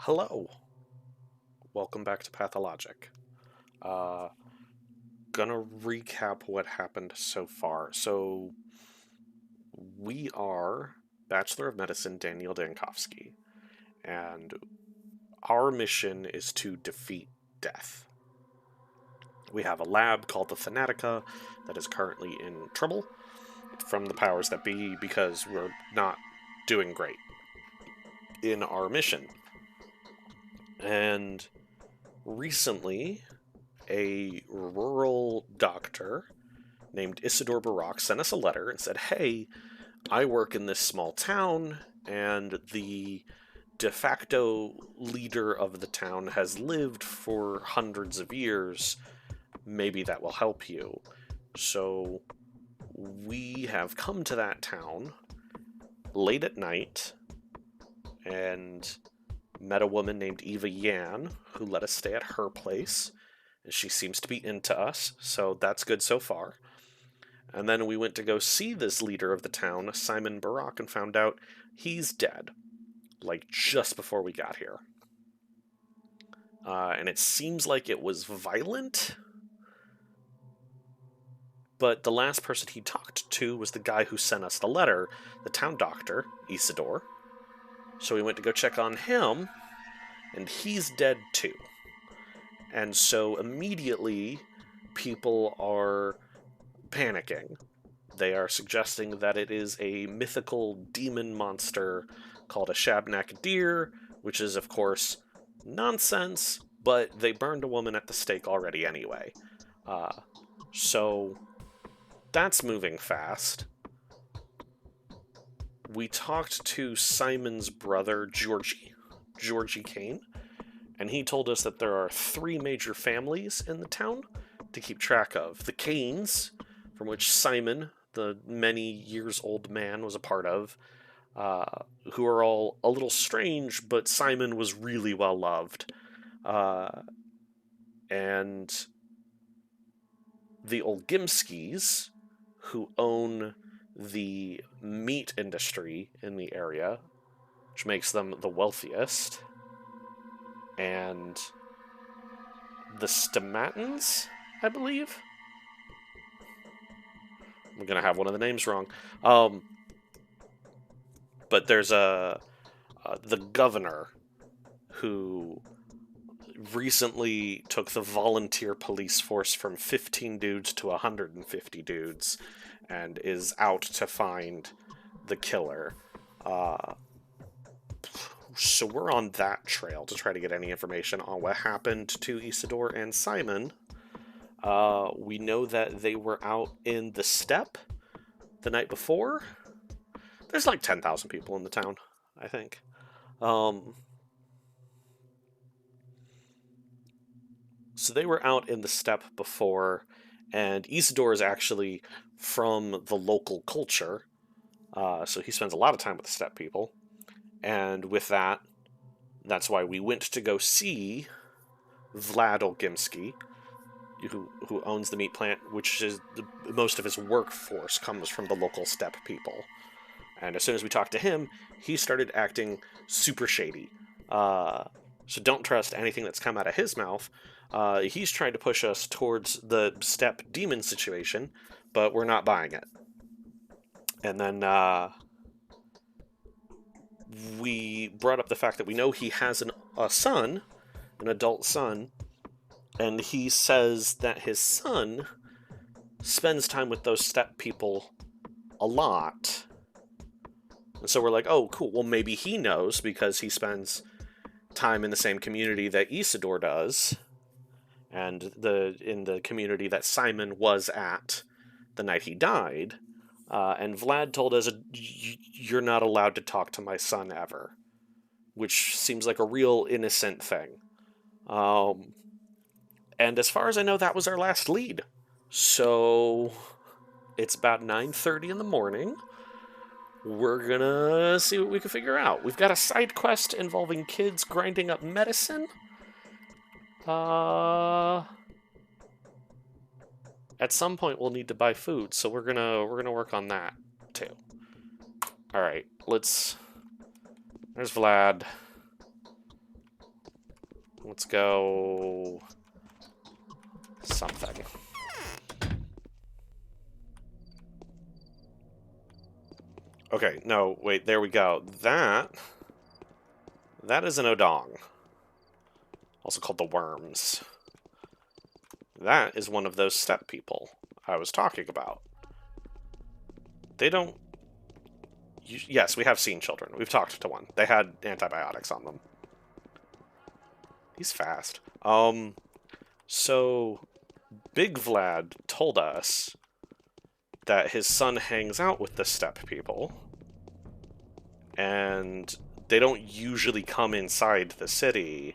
Hello, welcome back to Pathologic. Uh, gonna recap what happened so far. So, we are Bachelor of Medicine Daniil Dankovsky, and our mission is to defeat death. We have a lab called the Fanatica that is currently in trouble from the powers that be because we're not doing great in our mission. And recently, a rural doctor named Isidore Barak sent us a letter and said, hey, I work in this small town, and the de facto leader of the town has lived for hundreds of years. Maybe that will help you. So we have come to that town late at night and met a woman named Eva Yan who let us stay at her place. And she seems to be into us, so that's good so far. And then we went to go see this leader of the town, Simon Barak, and found out he's dead, like just before we got here. And it seems like it was violent, but the last person he talked to was the guy who sent us the letter, the town doctor, Isidore. So we went to go check on him, and he's dead too. And so immediately, people are panicking. They are suggesting that it is a mythical demon monster called a Shabnak deer, which is, of course, nonsense, but they burned a woman at the stake already anyway. So that's moving fast. We talked to Simon's brother, Georgie Kane, and he told us that there are 3 major families in the town to keep track of. The Kanes, from which Simon, the many years old man, was a part of, who are all a little strange, but Simon was really well loved. And the Olgimskis, who own the meat industry in the area, which makes them the wealthiest. And the Stomatins, I believe? I'm going to have one of the names wrong. But there's the governor who recently took the volunteer police force from 15 dudes to 150 dudes and is out to find the killer. So we're on that trail to try to get any information on what happened to Isidore and Simon. We know that they were out in the steppe the night before. There's like 10,000 people in the town, I think. So they were out in the steppe before, and Isidore is actually from the local culture, so he spends a lot of time with the steppe people. And with that, that's why we went to go see Vlad Olgimsky, who owns the meat plant, which is most of his workforce comes from the local steppe people. And as soon as we talked to him, he started acting super shady. So don't trust anything that's come out of his mouth. He's trying to push us towards the steppe demon situation, but we're not buying it. And then we brought up the fact that we know he has a son, an adult son, and he says that his son spends time with those steppe people a lot. And so we're like, oh, cool, well, maybe he knows because he spends time in the same community that Isidore does, and in the community that Simon was at the night he died. And Vlad told us, you're not allowed to talk to my son ever, which seems like a real innocent thing. And as far as I know, that was our last lead. So it's about 9:30 in the morning. We're gonna see what we can figure out. We've got a side quest involving kids grinding up medicine. At some point we'll need to buy food, so we're gonna work on that too. All right, there's Vlad. Let's go... something. Okay, no, wait, there we go. That is an Odong. Also called the Worms. That is one of those steppe people I was talking about. They don't... Yes, we have seen children. We've talked to one. They had antibiotics on them. He's fast. So... Big Vlad told us that his son hangs out with the steppe people, and they don't usually come inside the city,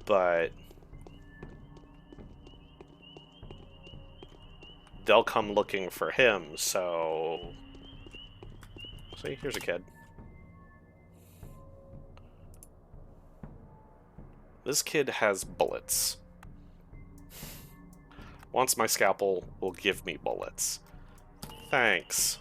but they'll come looking for him, so... See, here's a kid. This kid has bullets. Wants my scalpel, will give me bullets. Thanks.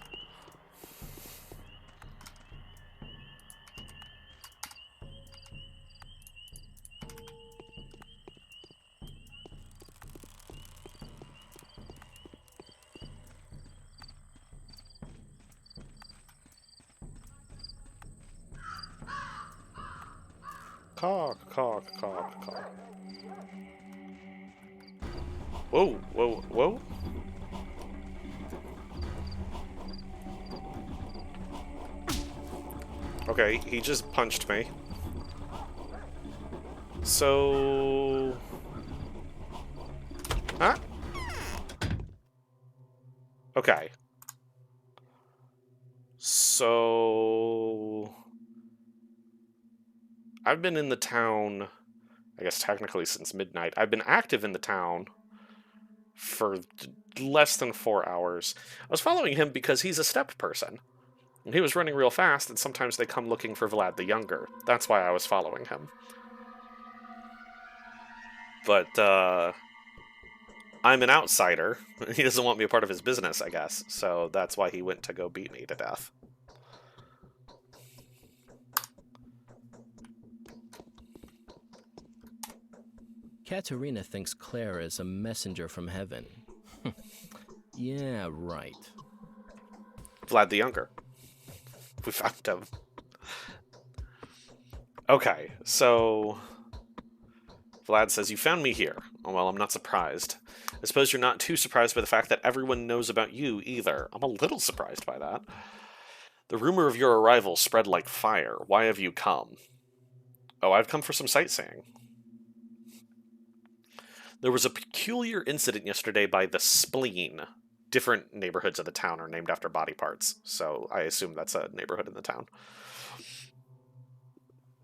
Caw, caw, caw, caw. Whoa, whoa, whoa. Okay, he just punched me. So... Huh? Okay. So... I've been in the town, I guess technically since midnight. I've been active in the town for less than 4 hours. I was following him because he's a steppe person. And he was running real fast, and sometimes they come looking for Vlad the Younger. That's why I was following him. But, I'm an outsider. He doesn't want me a part of his business, I guess. So that's why he went to go beat me to death. Katerina thinks Claire is a messenger from heaven. Yeah, right. Vlad the Younger. We found him. Okay, so... Vlad says, you found me here. Oh, well, I'm not surprised. I suppose you're not too surprised by the fact that everyone knows about you, either. I'm a little surprised by that. The rumor of your arrival spread like fire. Why have you come? Oh, I've come for some sightseeing. There was a peculiar incident yesterday by the Spleen. Different neighborhoods of the town are named after body parts, so I assume that's a neighborhood in the town.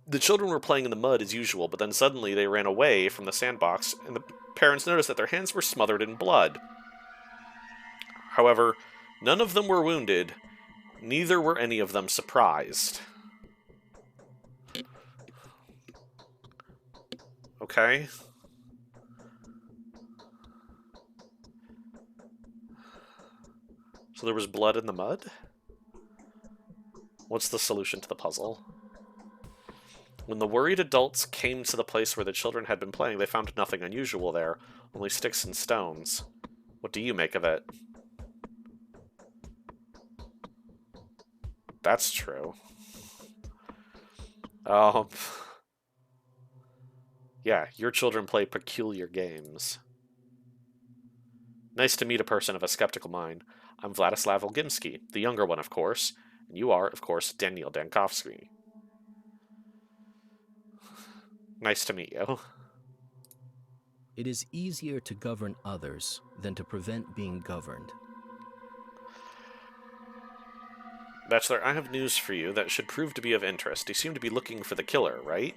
The children were playing in the mud as usual, but then suddenly they ran away from the sandbox, and the parents noticed that their hands were smothered in blood. However, none of them were wounded, neither were any of them surprised. Okay. So there was blood in the mud? What's the solution to the puzzle? When the worried adults came to the place where the children had been playing, they found nothing unusual there, only sticks and stones. What do you make of it? That's true. Yeah, your children play peculiar games. Nice to meet a person of a skeptical mind. I'm Vladislav Olgimsky, the younger one, of course, and you are, of course, Daniil Dankovsky. Nice to meet you. It is easier to govern others than to prevent being governed. Bachelor, I have news for you that should prove to be of interest. You seem to be looking for the killer, right?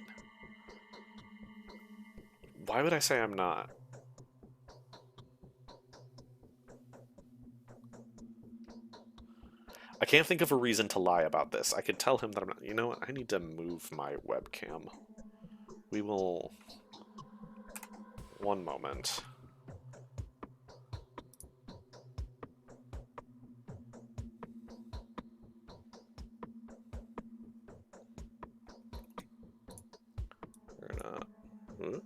Why would I say I'm not? I can't think of a reason to lie about this. I could tell him that I'm not... You know what? I need to move my webcam. We will... One moment. We're gonna Hmm?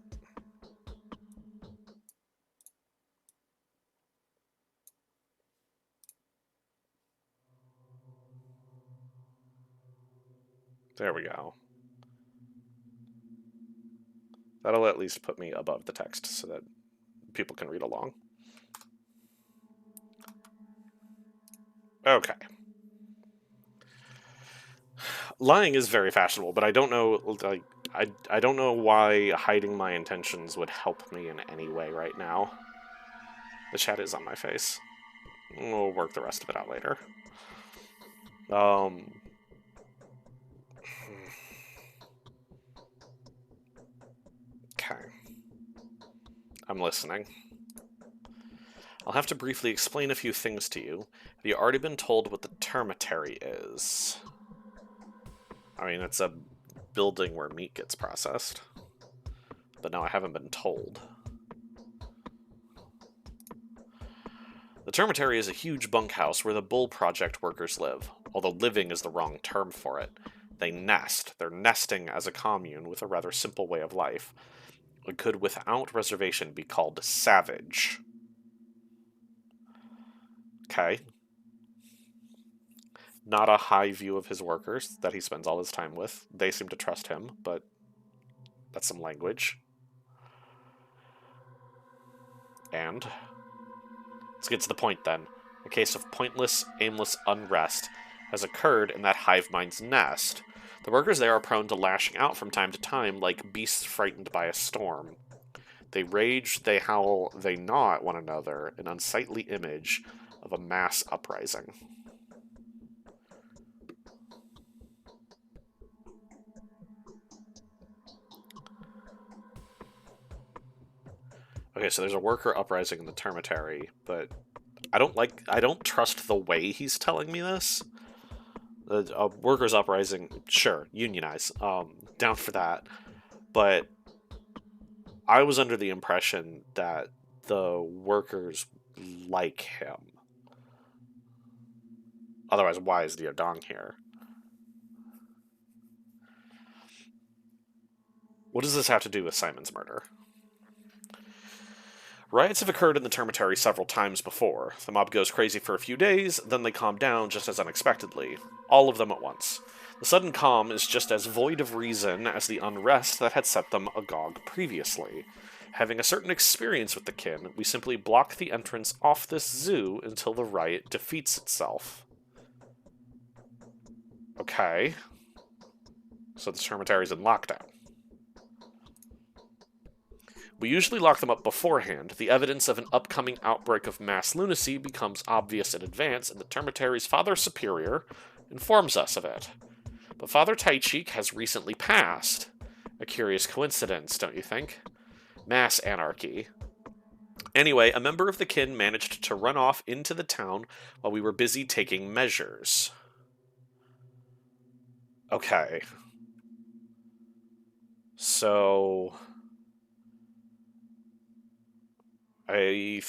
There we go. That'll at least put me above the text so that people can read along. Okay. Lying is very fashionable, but I don't know, like, I don't know why hiding my intentions would help me in any way right now. The chat is on my face. We'll work the rest of it out later. Okay. I'm listening. I'll have to briefly explain a few things to you. Have you already been told what the termitary is? I mean, it's a building where meat gets processed. But no, I haven't been told. The termitary is a huge bunkhouse where the Bull Project workers live, although living is the wrong term for it. They nest. They're nesting as a commune with a rather simple way of life. It could, without reservation, be called savage. Okay. Not a high view of his workers that he spends all his time with. They seem to trust him, but that's some language. And let's get to the point then. A case of pointless, aimless unrest has occurred in that hive mind's nest. The workers there are prone to lashing out from time to time like beasts frightened by a storm. They rage, they howl, they gnaw at one another, an unsightly image of a mass uprising. Okay, so there's a worker uprising in the termitary, but I don't trust the way he's telling me this. A workers uprising, sure, unionize, down for that. But I was under the impression that the workers like him. Otherwise, why is the Odong here? What does this have to do with Simon's murder? Riots have occurred in the termitary several times before. The mob goes crazy for a few days, then they calm down just as unexpectedly. All of them at once. The sudden calm is just as void of reason as the unrest that had set them agog previously. Having a certain experience with the kin, we simply block the entrance off this zoo until the riot defeats itself. Okay. So the termitary's in lockdown. We usually lock them up beforehand. The evidence of an upcoming outbreak of mass lunacy becomes obvious in advance, and the termitary's Father Superior informs us of it. But Father Taichik has recently passed. A curious coincidence, don't you think? Mass anarchy. Anyway, a member of the kin managed to run off into the town while we were busy taking measures. Okay. So I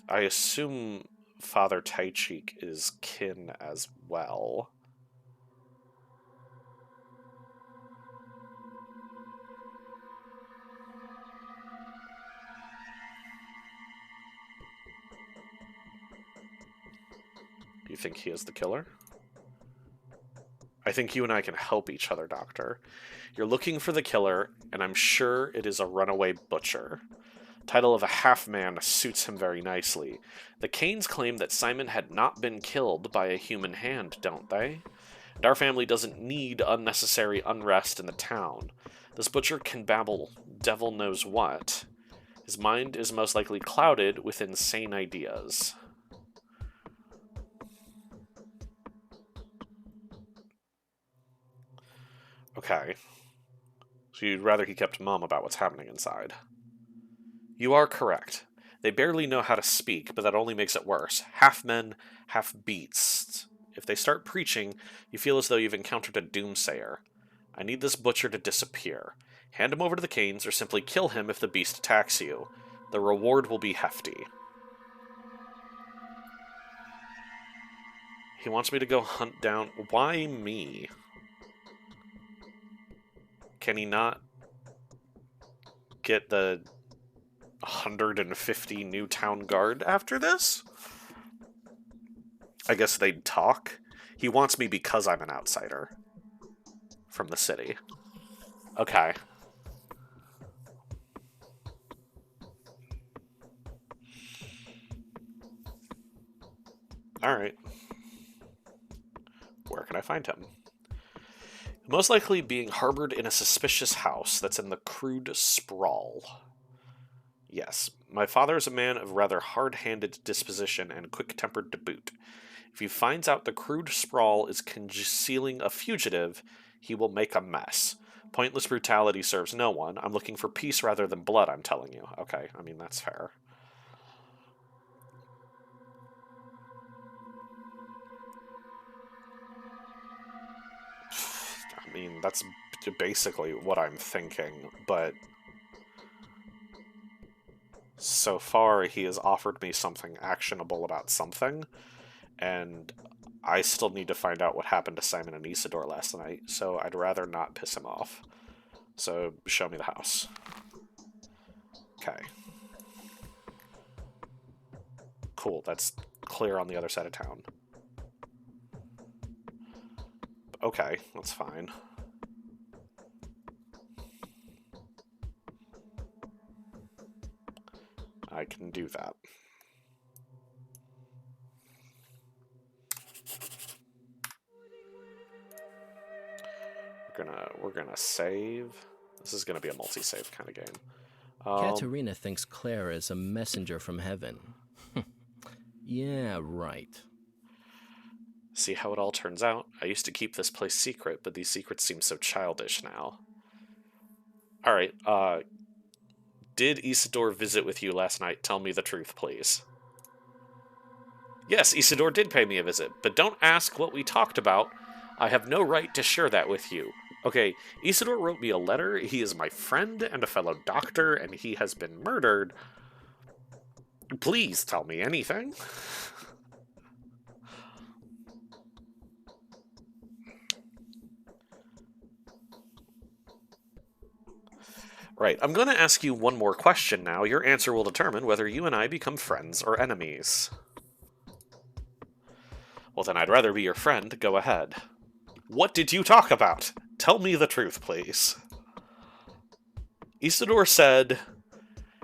assume Father Taichik is kin as well. Do you think he is the killer? I think you and I can help each other, Doctor. You're looking for the killer, and I'm sure it is a runaway butcher. Title of a half-man suits him very nicely. The Kanes claim that Simon had not been killed by a human hand, don't they? And our family doesn't need unnecessary unrest in the town. This butcher can babble devil knows what. His mind is most likely clouded with insane ideas. Okay. So you'd rather he kept mum about what's happening inside. You are correct. They barely know how to speak, but that only makes it worse. Half men, half beasts. If they start preaching, you feel as though you've encountered a doomsayer. I need this butcher to disappear. Hand him over to the Kanes, or simply kill him if the beast attacks you. The reward will be hefty. He wants me to go hunt down... Why me? Can he not get the 150 new town guard after this? I guess they'd talk. He wants me because I'm an outsider from the city. Okay. Alright. Where can I find him? Most likely being harbored in a suspicious house that's in the crude sprawl. Yes, my father is a man of rather hard-handed disposition and quick-tempered to boot. If he finds out the crude sprawl is concealing a fugitive, he will make a mess. Pointless brutality serves no one. I'm looking for peace rather than blood, I'm telling you. Okay, I mean, that's fair. I mean, that's basically what I'm thinking, but so far he has offered me something actionable about something, and I still need to find out what happened to Simon and Isidore last night, so I'd rather not piss him off. So, show me the house. Okay. Cool, that's clear on the other side of town. Okay, that's fine. I can do that. We're gonna save. This is gonna be a multi-save kind of game. Katerina thinks Claire is a messenger from heaven. Yeah, right. See how it all turns out? I used to keep this place secret, but these secrets seem so childish now. Alright, did Isidore visit with you last night? Tell me the truth, please. Yes, Isidore did pay me a visit, but don't ask what we talked about. I have no right to share that with you. Okay, Isidore wrote me a letter. He is my friend and a fellow doctor, and he has been murdered. Please tell me anything. Right, I'm going to ask you one more question now. Your answer will determine whether you and I become friends or enemies. Well, then I'd rather be your friend. Go ahead. What did you talk about? Tell me the truth, please. Isidore said...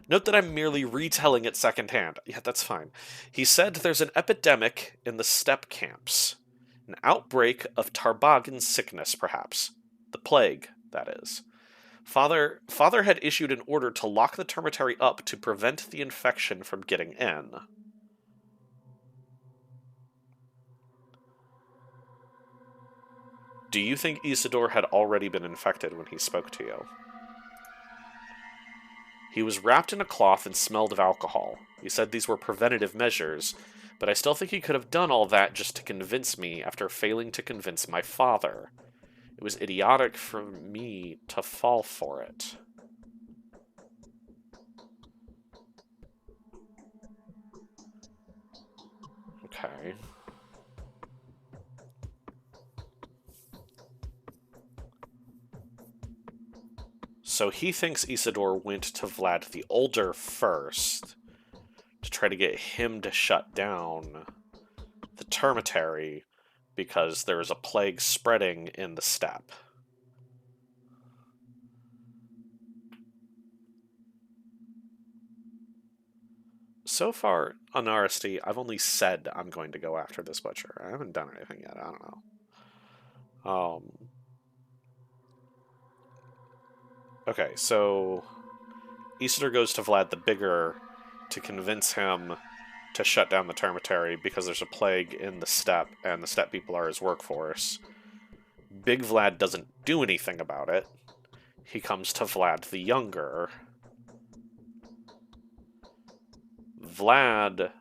Note that I'm merely retelling it secondhand. Yeah, that's fine. He said there's an epidemic in the steppe camps. An outbreak of Tarbagan sickness, perhaps. The plague, that is. Father had issued an order to lock the termitary up to prevent the infection from getting in. Do you think Isidore had already been infected when he spoke to you? He was wrapped in a cloth and smelled of alcohol. He said these were preventative measures, but I still think he could have done all that just to convince me after failing to convince my father. It was idiotic for me to fall for it. Okay. So he thinks Isidore went to Vlad the Older first to try to get him to shut down the termitary because there is a plague spreading in the steppe. So far, on RSD, I've only said I'm going to go after this butcher. I haven't done anything yet. I don't know. Okay, so Isidore goes to Vlad the Bigger to convince him to shut down the termitary because there's a plague in the steppe, and the steppe people are his workforce. Big Vlad doesn't do anything about it. He comes to Vlad the Younger. Vlad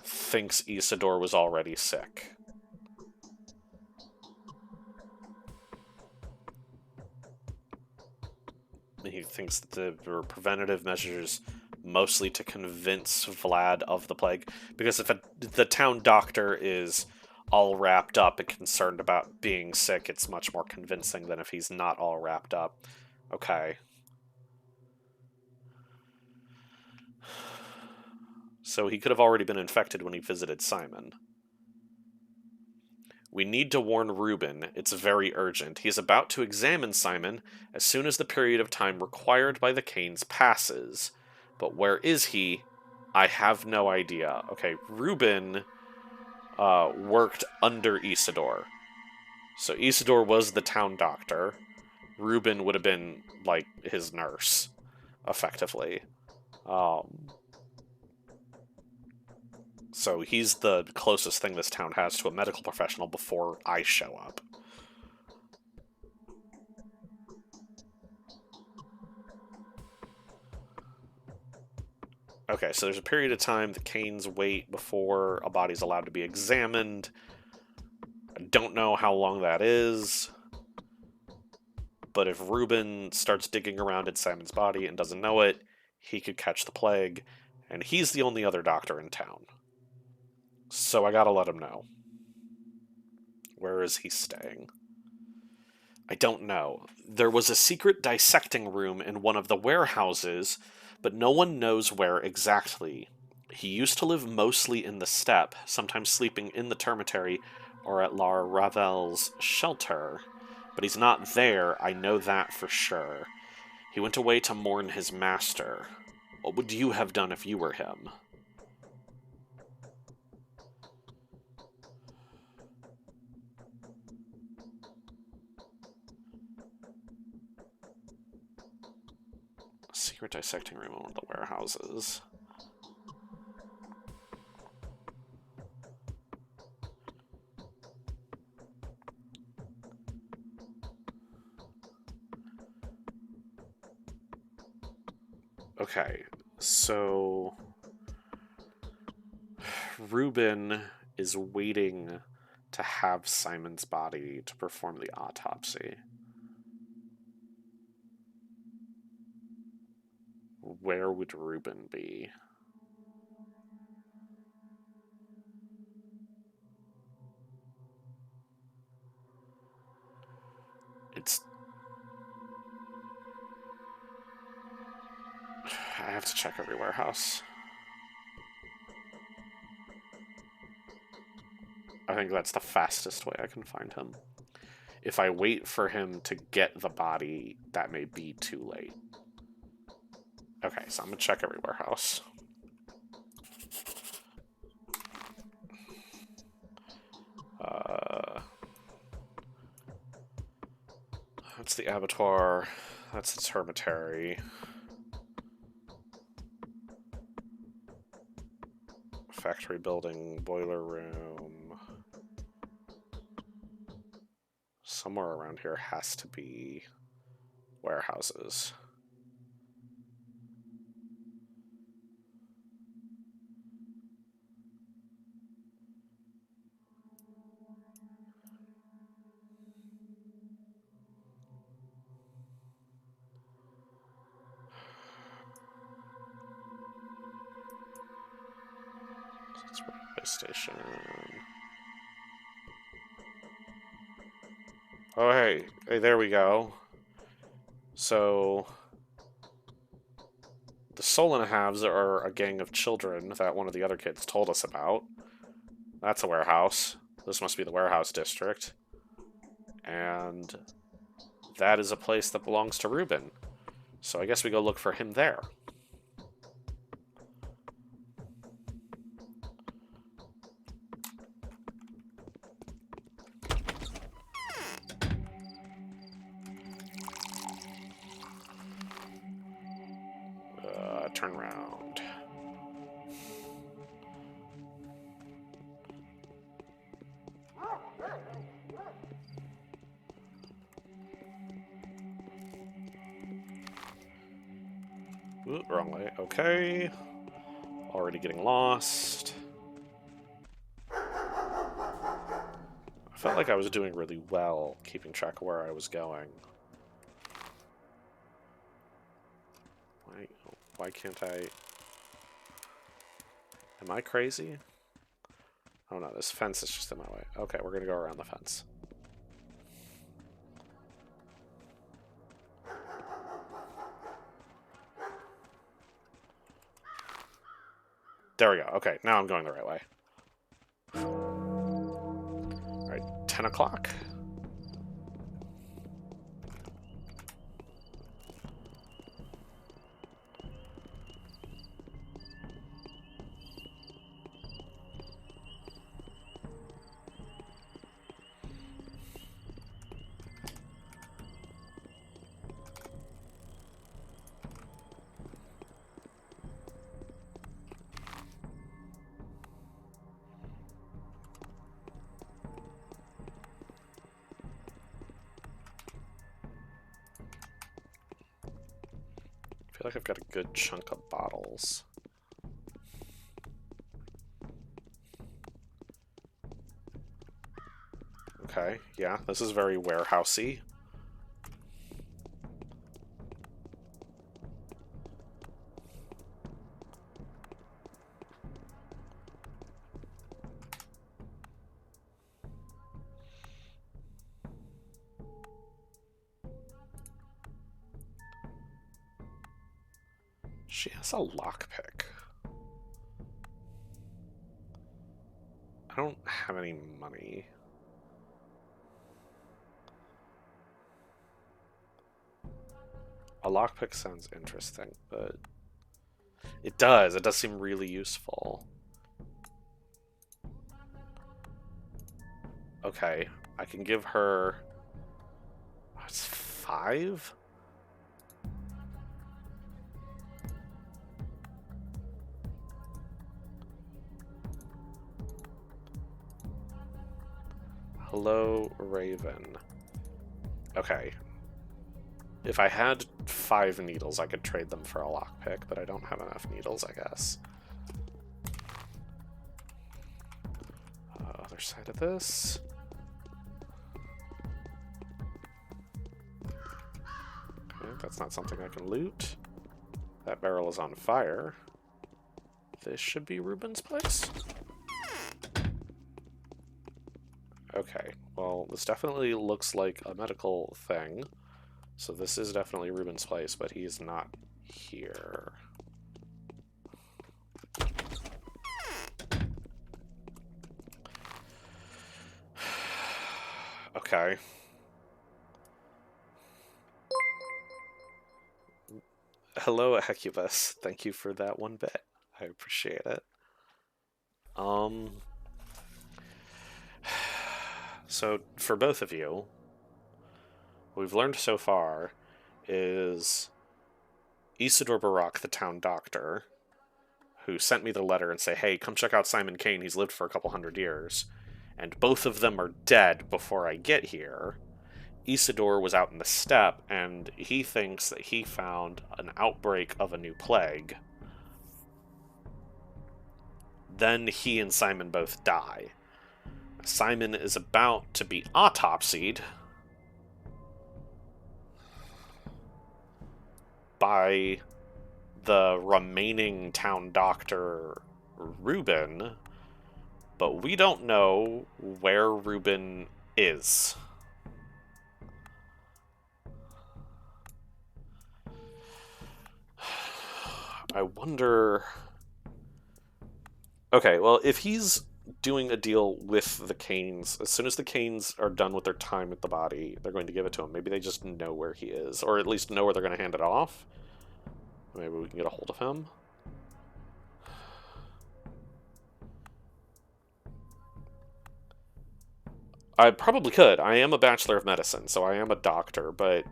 thinks Isidore was already sick. He thinks that there were preventative measures mostly to convince Vlad of the plague. Because if the town doctor is all wrapped up and concerned about being sick, it's much more convincing than if he's not all wrapped up. Okay. So he could have already been infected when he visited Simon. We need to warn Reuben. It's very urgent. He is about to examine Simon as soon as the period of time required by the Canes passes. But where is he? I have no idea. Okay, Reuben worked under Isidore. So Isidore was the town doctor. Reuben would have been, like, his nurse, effectively. So he's the closest thing this town has to a medical professional before I show up. Okay, so there's a period of time the Canes wait before a body's allowed to be examined. I don't know how long that is. But if Reuben starts digging around in Simon's body and doesn't know it, he could catch the plague, and he's the only other doctor in town. So I gotta let him know. Where is he staying? I don't know. There was a secret dissecting room in one of the warehouses, but no one knows where exactly. He used to live mostly in the steppe, sometimes sleeping in the termitary or at La Ravel's shelter. But he's not there, I know that for sure. He went away to mourn his master. What would you have done if you were him? A secret dissecting room in one of the warehouses. Okay, so Reuben is waiting to have Simon's body to perform the autopsy. Where would Reuben be? It's... I have to check every warehouse. I think that's the fastest way I can find him. If I wait for him to get the body, that may be too late. Okay, so I'm gonna check every warehouse. That's the abattoir. That's the termitary. Factory building, boiler room. Somewhere around here has to be warehouses. It's railway station. Oh, hey. Hey, there we go. So... the Solon halves are a gang of children that one of the other kids told us about. That's a warehouse. This must be the warehouse district. And that is a place that belongs to Reuben. So I guess we go look for him there. Turn around. Ooh, wrong way. Okay. Already getting lost. I felt like I was doing really well keeping track of where I was going. Why can't I... Am I crazy? Oh no, this fence is just in my way. Okay, we're gonna go around the fence. There we go. Okay, now I'm going the right way. Alright, 10 o'clock. I feel like I've got a good chunk of bottles. Okay, yeah, this is very warehousey. She has a lockpick. I don't have any money. A lockpick sounds interesting, but it does seem really useful. Okay, I can give her... It's 5? Hello, Raven. Okay. If I had 5 needles, I could trade them for a lockpick, but I don't have enough needles, I guess. Other side of this. Okay, that's not something I can loot. That barrel is on fire. This should be Ruben's place. Okay, well, this definitely looks like a medical thing. So this is definitely Ruben's place, but he's not here. Okay. Hello, Hecubus. Thank you for that 1 bit. I appreciate it. So, for both of you, what we've learned so far is Isidore Barak, the town doctor, who sent me the letter and say, hey, come check out Simon Kane, he's lived for a couple 100 years, and both of them are dead before I get here. Isidore was out in the steppe, and he thinks that he found an outbreak of a new plague. Then he and Simon both die. Simon is about to be autopsied by the remaining town doctor, Ruben, but we don't know where Ruben is. I wonder... Okay, well, if he's doing a deal with the Canes, as soon as the Canes are done with their time at the body, they're going to give it to him. Maybe they just know where he is, or at least know where they're going to hand it off. Maybe we can get a hold of him. I probably could. I am a Bachelor of Medicine, so I am a doctor, but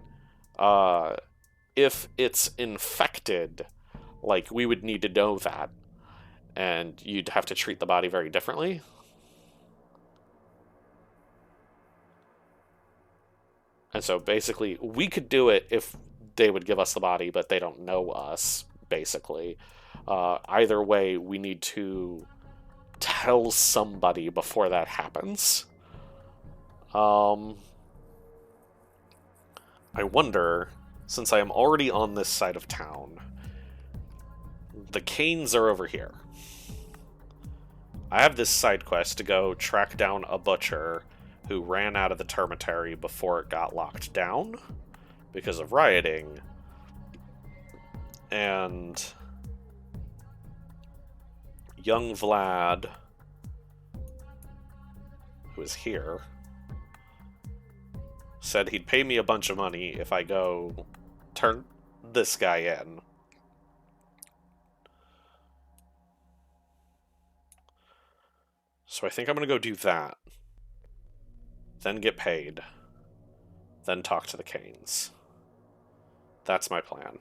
if it's infected, like, we would need to know that, and you'd have to treat the body very differently. And so basically, we could do it if they would give us the body, but they don't know us, basically. Either way, we need to tell somebody before that happens. I wonder, since I am already on this side of town, the Canes are over here. I have this side quest to go track down a butcher who ran out of the termitary before it got locked down because of rioting. And young Vlad, who is here, said he'd pay me a bunch of money if I go turn this guy in. So I think I'm going to go do that. Then get paid. Then talk to the Canes. That's my plan.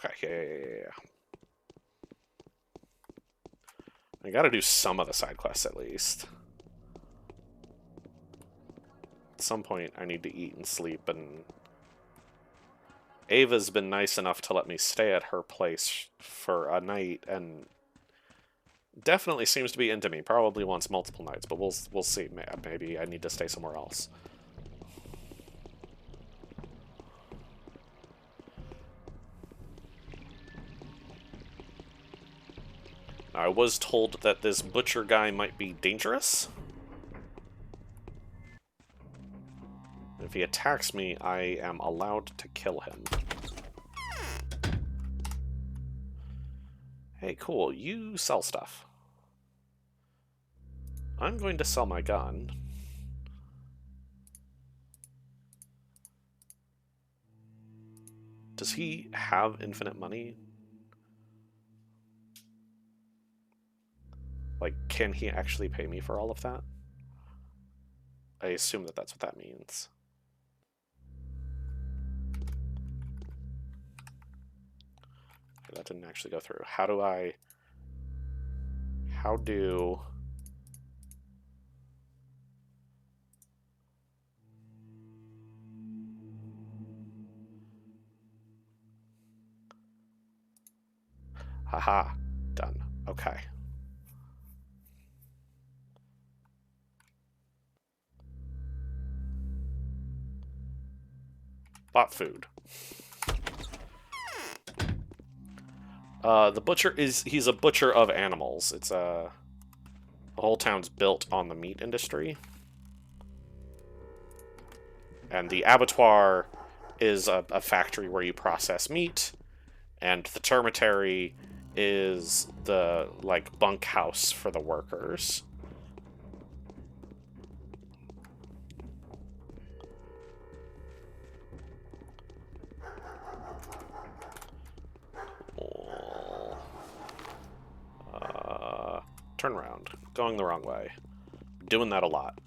Okay, yeah. I gotta do some of the side quests at least. At some point, I need to eat and sleep, and Ava's been nice enough to let me stay at her place for a night, and definitely seems to be into me. Probably wants multiple nights, but we'll see. Maybe I need to stay somewhere else. I was told that this butcher guy might be dangerous. If he attacks me, I am allowed to kill him. Hey, cool. You sell stuff. I'm going to sell my gun. Does he have infinite money? Like, can he actually pay me for all of that? I assume that that's what that means. Okay, that didn't actually go through. How do... Haha. Done. Okay. Bought food. The butcher he's a butcher of animals. It's the whole town's built on the meat industry. And the abattoir is a factory where you process meat, and the termitary is the, like, bunkhouse for the workers. Turn around. Going the wrong way. Doing that a lot.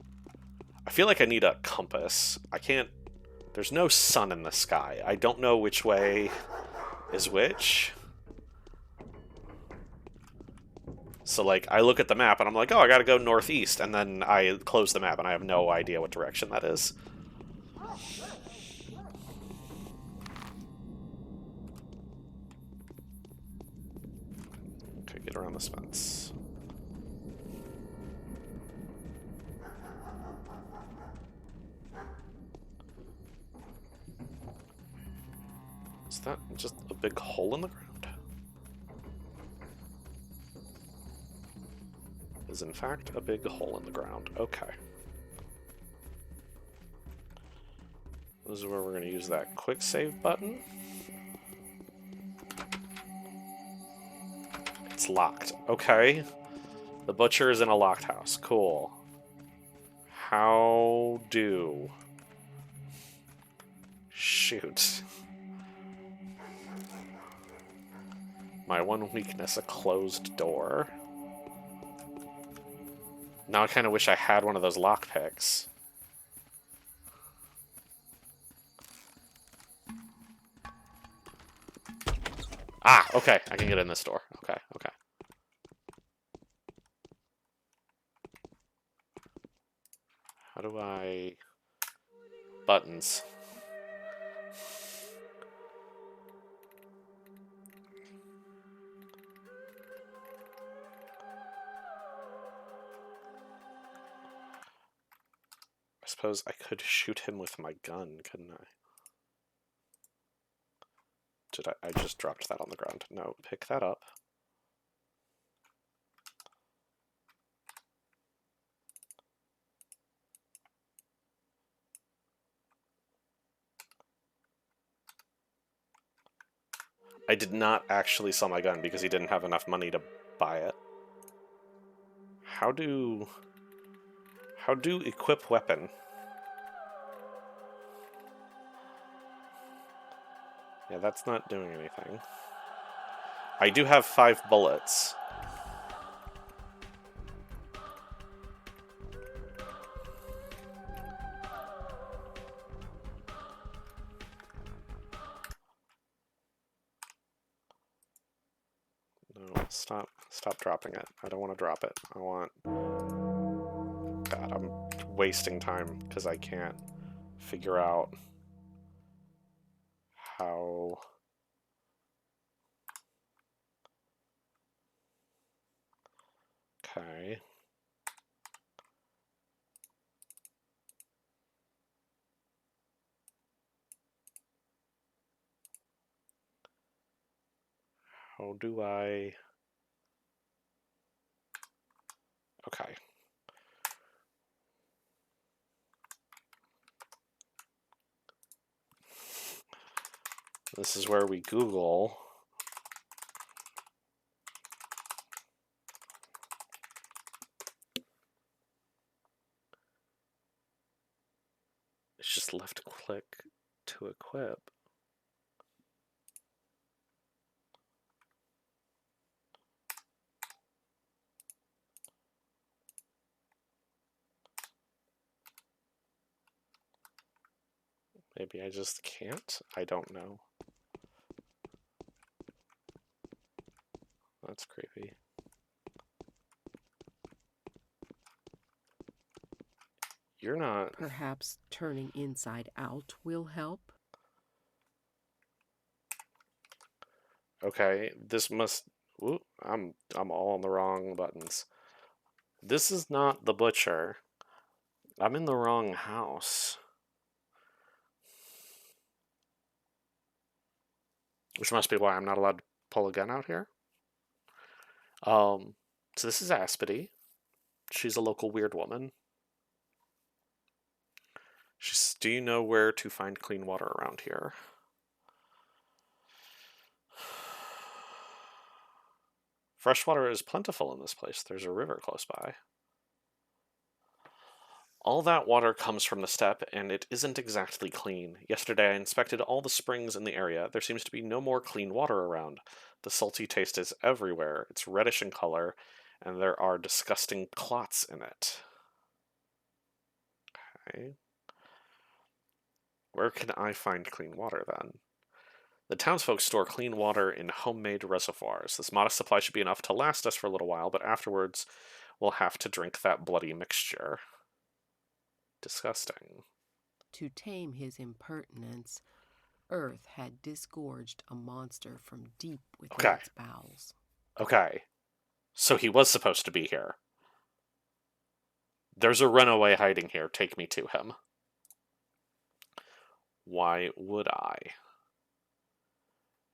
I feel like I need a compass. I can't... There's no sun in the sky. I don't know which way is which. So, like, I look at the map and I'm like, oh, I gotta go northeast, and then I close the map and I have no idea what direction that is. Okay, get around this fence. Is that just a big hole in the ground? Is in fact a big hole in the ground. Okay. This is where we're going to use that quick save button. It's locked. Okay. The butcher is in a locked house. Cool. How do... Shoot. My one weakness, a closed door. Now I kind of wish I had one of those lockpicks. Ah, okay. I can get in this door. Okay. How do I... Buttons. I suppose I could shoot him with my gun, couldn't I? I just dropped that on the ground. No, pick that up. I did not actually sell my gun because he didn't have enough money to buy it. How do equip weapon? Yeah, that's not doing anything. I do have 5 bullets. No, stop dropping it. I don't want to drop it. I want... God, I'm wasting time because I can't figure out how... Okay. How do I... Okay. This is where we Google. It's just left click to equip. Maybe I just can't? I don't know. That's creepy. You're not... Perhaps turning inside out will help? Okay, this must... Ooh, I'm all on the wrong buttons. This is not the butcher. I'm in the wrong house. Which must be why I'm not allowed to pull a gun out here. So this is Aspity. She's a local weird woman. Do you know where to find clean water around here? Fresh water is plentiful in this place. There's a river close by. All that water comes from the steppe, and it isn't exactly clean. Yesterday I inspected all the springs in the area. There seems to be no more clean water around. The salty taste is everywhere. It's reddish in color, and there are disgusting clots in it. Okay. Where can I find clean water, then? The townsfolk store clean water in homemade reservoirs. This modest supply should be enough to last us for a little while, but afterwards we'll have to drink that bloody mixture. Disgusting. To tame his impertinence, Earth had disgorged a monster from deep within its bowels. Okay. So he was supposed to be here. There's a runaway hiding here. Take me to him. Why would I?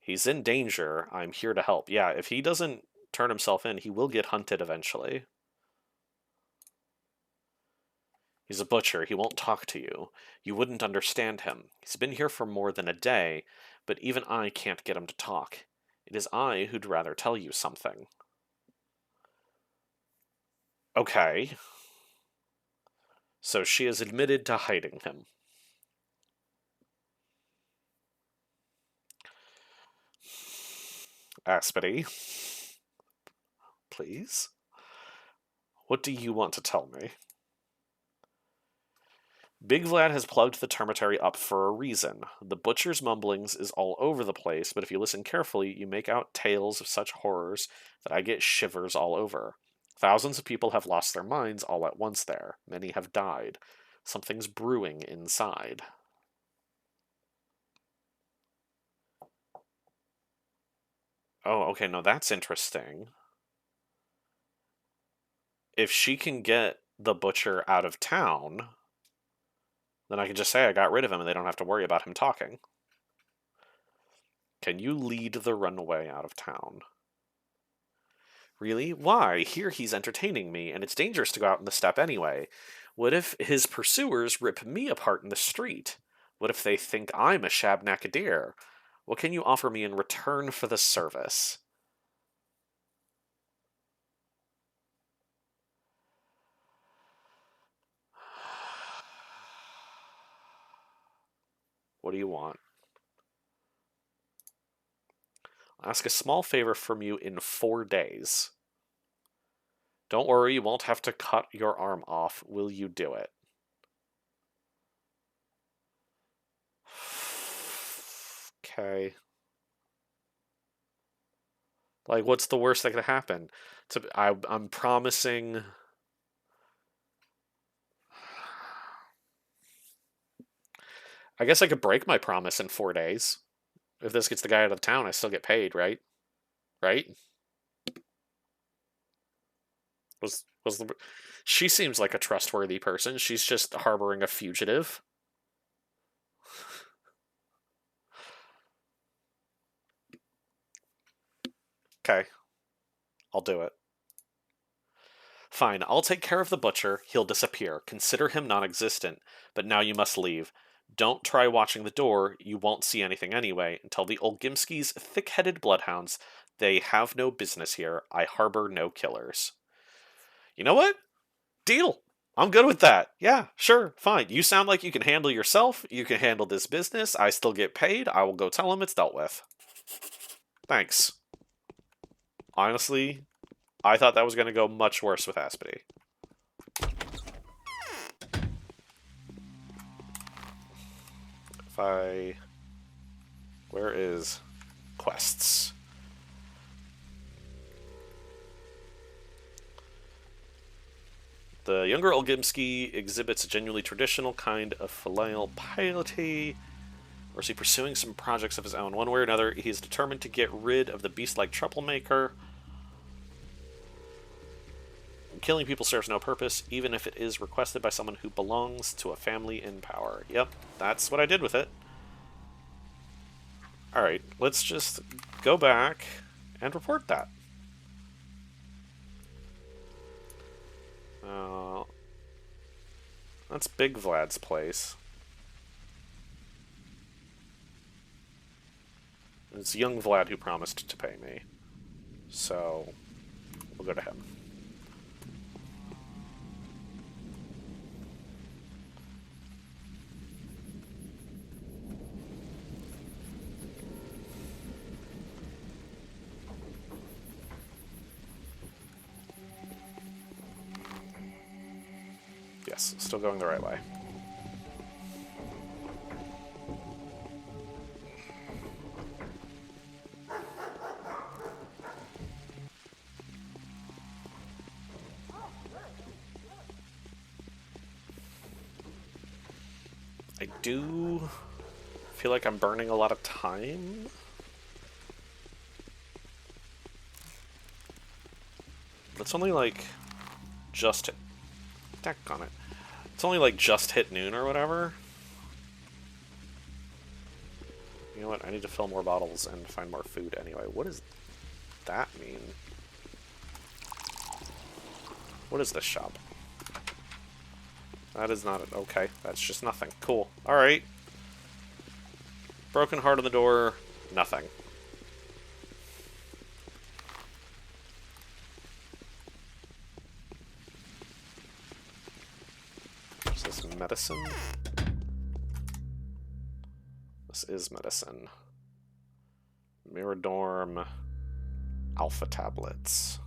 He's in danger. I'm here to help. Yeah, if he doesn't turn himself in, he will get hunted eventually. He's a butcher. He won't talk to you. You wouldn't understand him. He's been here for more than a day, but even I can't get him to talk. It is I who'd rather tell you something. Okay. So she has admitted to hiding him. Aspity. Please? What do you want to tell me? Big Vlad has plugged the termitary up for a reason. The butcher's mumblings is all over the place, but if you listen carefully, you make out tales of such horrors that I get shivers all over. Thousands of people have lost their minds all at once there. Many have died. Something's brewing inside. Oh, okay, no, that's interesting. If she can get the butcher out of town, then I can just say I got rid of him and they don't have to worry about him talking. Can you lead the runaway out of town? Really? Why? Here he's entertaining me, and it's dangerous to go out in the steppe anyway. What if his pursuers rip me apart in the street? What if they think I'm a Shabnakadir? What can you offer me in return for the service? What do you want? I'll ask a small favor from you in 4 days. Don't worry, you won't have to cut your arm off. Will you do it? Okay. Like, what's the worst that could happen? I'm promising... I guess I could break my promise in 4 days. If this gets the guy out of town, I still get paid, right? Right? Was the... She seems like a trustworthy person. She's just harboring a fugitive. Okay. I'll do it. Fine, I'll take care of the butcher. He'll disappear. Consider him non-existent. But now you must leave. Don't try watching the door. You won't see anything anyway. And tell the Olgimskys' thick-headed bloodhounds they have no business here. I harbor no killers. You know what? Deal. I'm good with that. Yeah, sure, fine. You sound like you can handle yourself. You can handle this business. I still get paid. I will go tell him it's dealt with. Thanks. Honestly, I thought that was going to go much worse with Aspity. Where is quests? The younger Olgimsky exhibits a genuinely traditional kind of filial piety. Or is he pursuing some projects of his own? One way or another, he is determined to get rid of the beast-like troublemaker. Killing people serves no purpose, even if it is requested by someone who belongs to a family in power. Yep, that's what I did with it. Alright, let's just go back and report that. That's Big Vlad's place. It's young Vlad who promised to pay me. So, we'll go to him. Yes, still going the right way. I do feel like I'm burning a lot of time. It's only like just... Deck on it. It's only like just hit noon or whatever. You know what? I need to fill more bottles and find more food anyway. What does that mean? What is this shop? That is not it. Okay, that's just nothing. Cool. Alright. Broken heart on the door. Nothing. Is this medicine? This is medicine. Miradorm alpha tablets.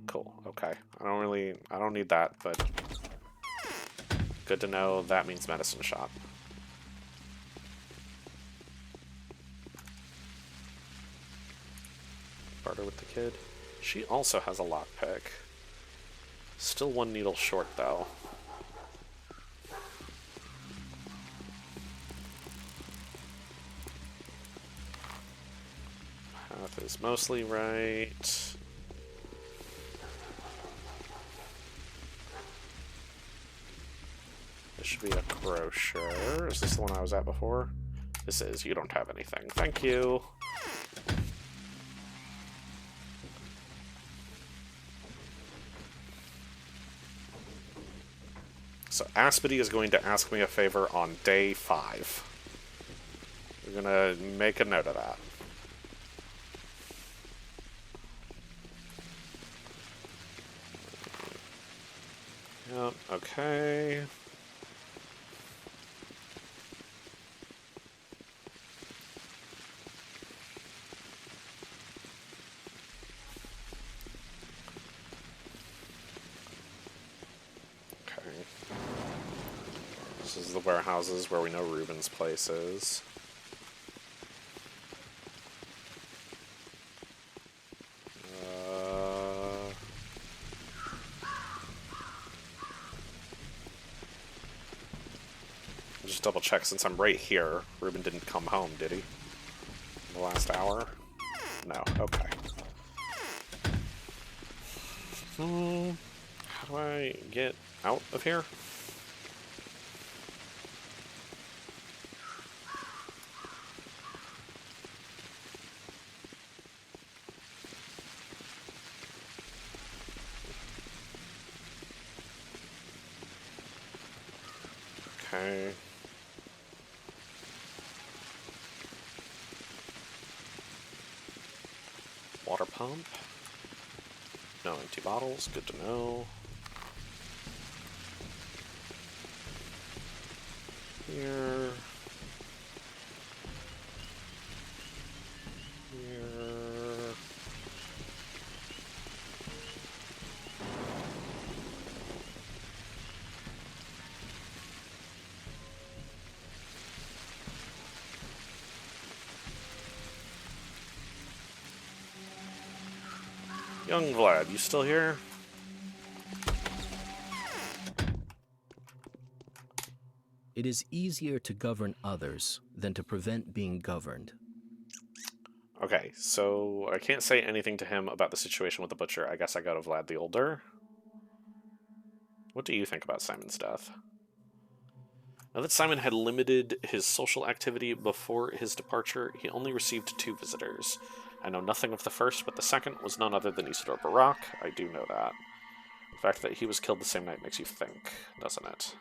Cool, okay. I don't need that, but good to know that means medicine shop. Barter with the kid. She also has a lockpick. Still one needle short, though. Path is mostly right. This should be a grocer. Is this the one I was at before? This is. You don't have anything. Thank you. So Aspity is going to ask me a favor on day 5. We're gonna make a note of that. Yep, okay. This is the warehouses where we know Ruben's place is. Just double check, since I'm right here, Ruben didn't come home, did he? In the last hour? No, okay. How do I get out of here? Okay. Water pump. No empty bottles, good to know. Here. Here. Young Vlad, you still here? It is easier to govern others than to prevent being governed. Okay, so I can't say anything to him about the situation with the butcher. I guess I go to Vlad the Older. What do you think about Simon's death? Now that Simon had limited his social activity before his departure, he only received 2 visitors. I know nothing of the first, but the second was none other than Isidore Barak. I do know that. The fact that he was killed the same night makes you think, doesn't it?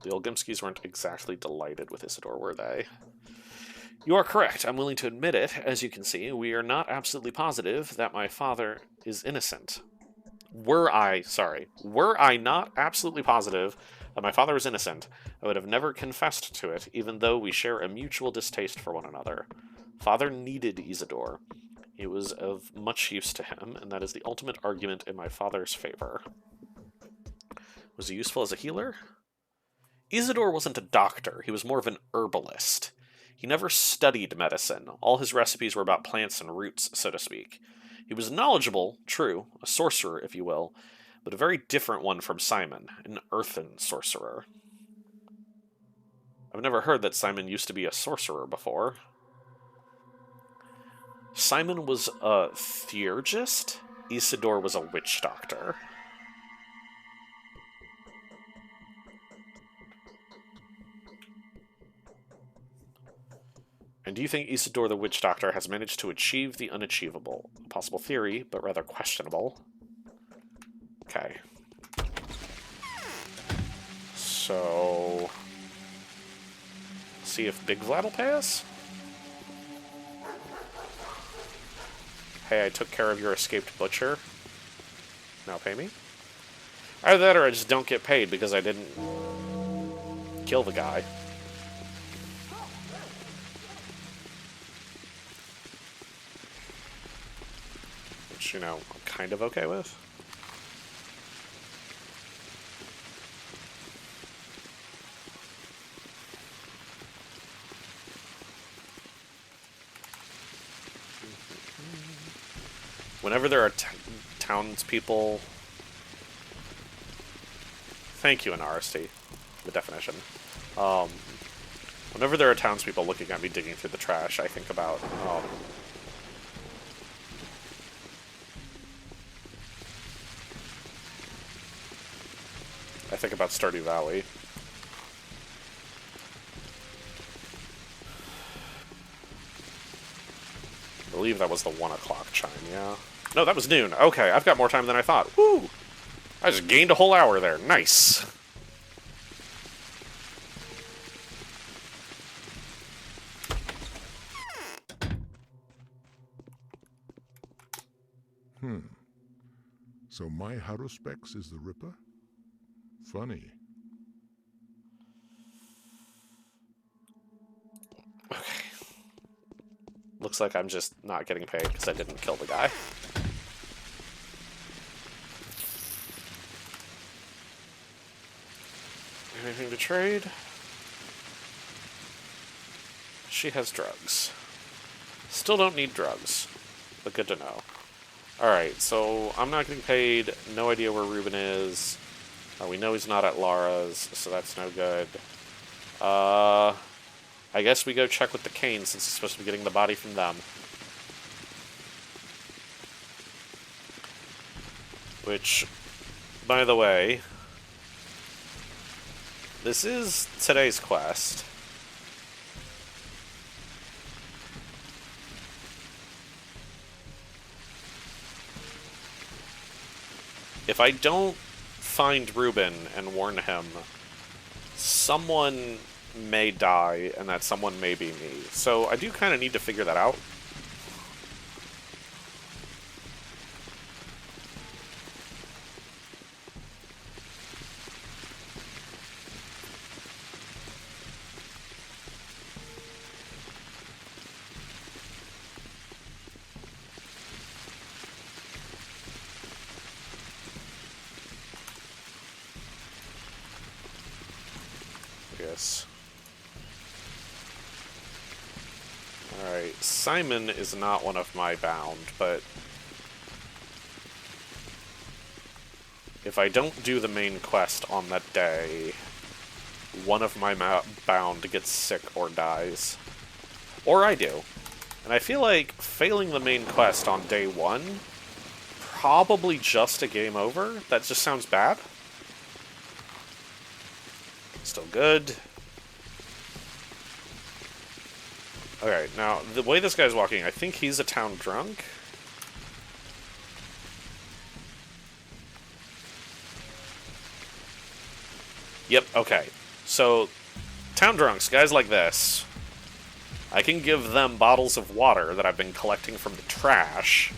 The Olgimskis weren't exactly delighted with Isidore, were they? You are correct. I'm willing to admit it. As you can see, we are not absolutely positive that my father is innocent. Were I not absolutely positive that my father was innocent, I would have never confessed to it, even though we share a mutual distaste for one another. Father needed Isidore. He was of much use to him, and that is the ultimate argument in my father's favor. Was he useful as a healer? Isidore wasn't a doctor. He was more of an herbalist. He never studied medicine. All his recipes were about plants and roots, so to speak. He was knowledgeable, true, a sorcerer, if you will, but a very different one from Simon, an earthen sorcerer. I've never heard that Simon used to be a sorcerer before. Simon was a theurgist. Isidore was a witch doctor. And do you think Isidore the Witch Doctor has managed to achieve the unachievable? A possible theory, but rather questionable. Okay. So... see if Big Vlad will pay us? Hey, I took care of your escaped butcher. Now pay me? Either that or I just don't get paid because I didn't kill the guy. Which, you know, I'm kind of okay with. Whenever there are townspeople... Thank you, Anarsti, the definition. Whenever there are townspeople looking at me digging through the trash, I think about... I think about Stardew Valley. I believe that was the 1 o'clock chime, yeah? No, that was noon. Okay, I've got more time than I thought. Woo! I just gained a whole hour there. Nice. So my Haruspex is the Ripper? Funny. Okay. Looks like I'm just not getting paid because I didn't kill the guy. Anything to trade? She has drugs. Still don't need drugs, but good to know. Alright, so I'm not getting paid. No idea where Ruben is. We know he's not at Lara's, so that's no good. I guess we go check with the Canes since he's supposed to be getting the body from them. Which, by the way, this is today's quest. If I don't find Ruben and warn him, someone may die, and that someone may be me. So I do kind of need to figure that out. Yes. Alright, Simon is not one of my bound, but if I don't do the main quest on that day, one of my bound gets sick or dies. Or I do. And I feel like failing the main quest on day one, probably just a game over. That just sounds bad. Still good. Okay, now, the way this guy's walking, I think he's a town drunk. Yep, okay. So, town drunks, guys like this, I can give them bottles of water that I've been collecting from the trash.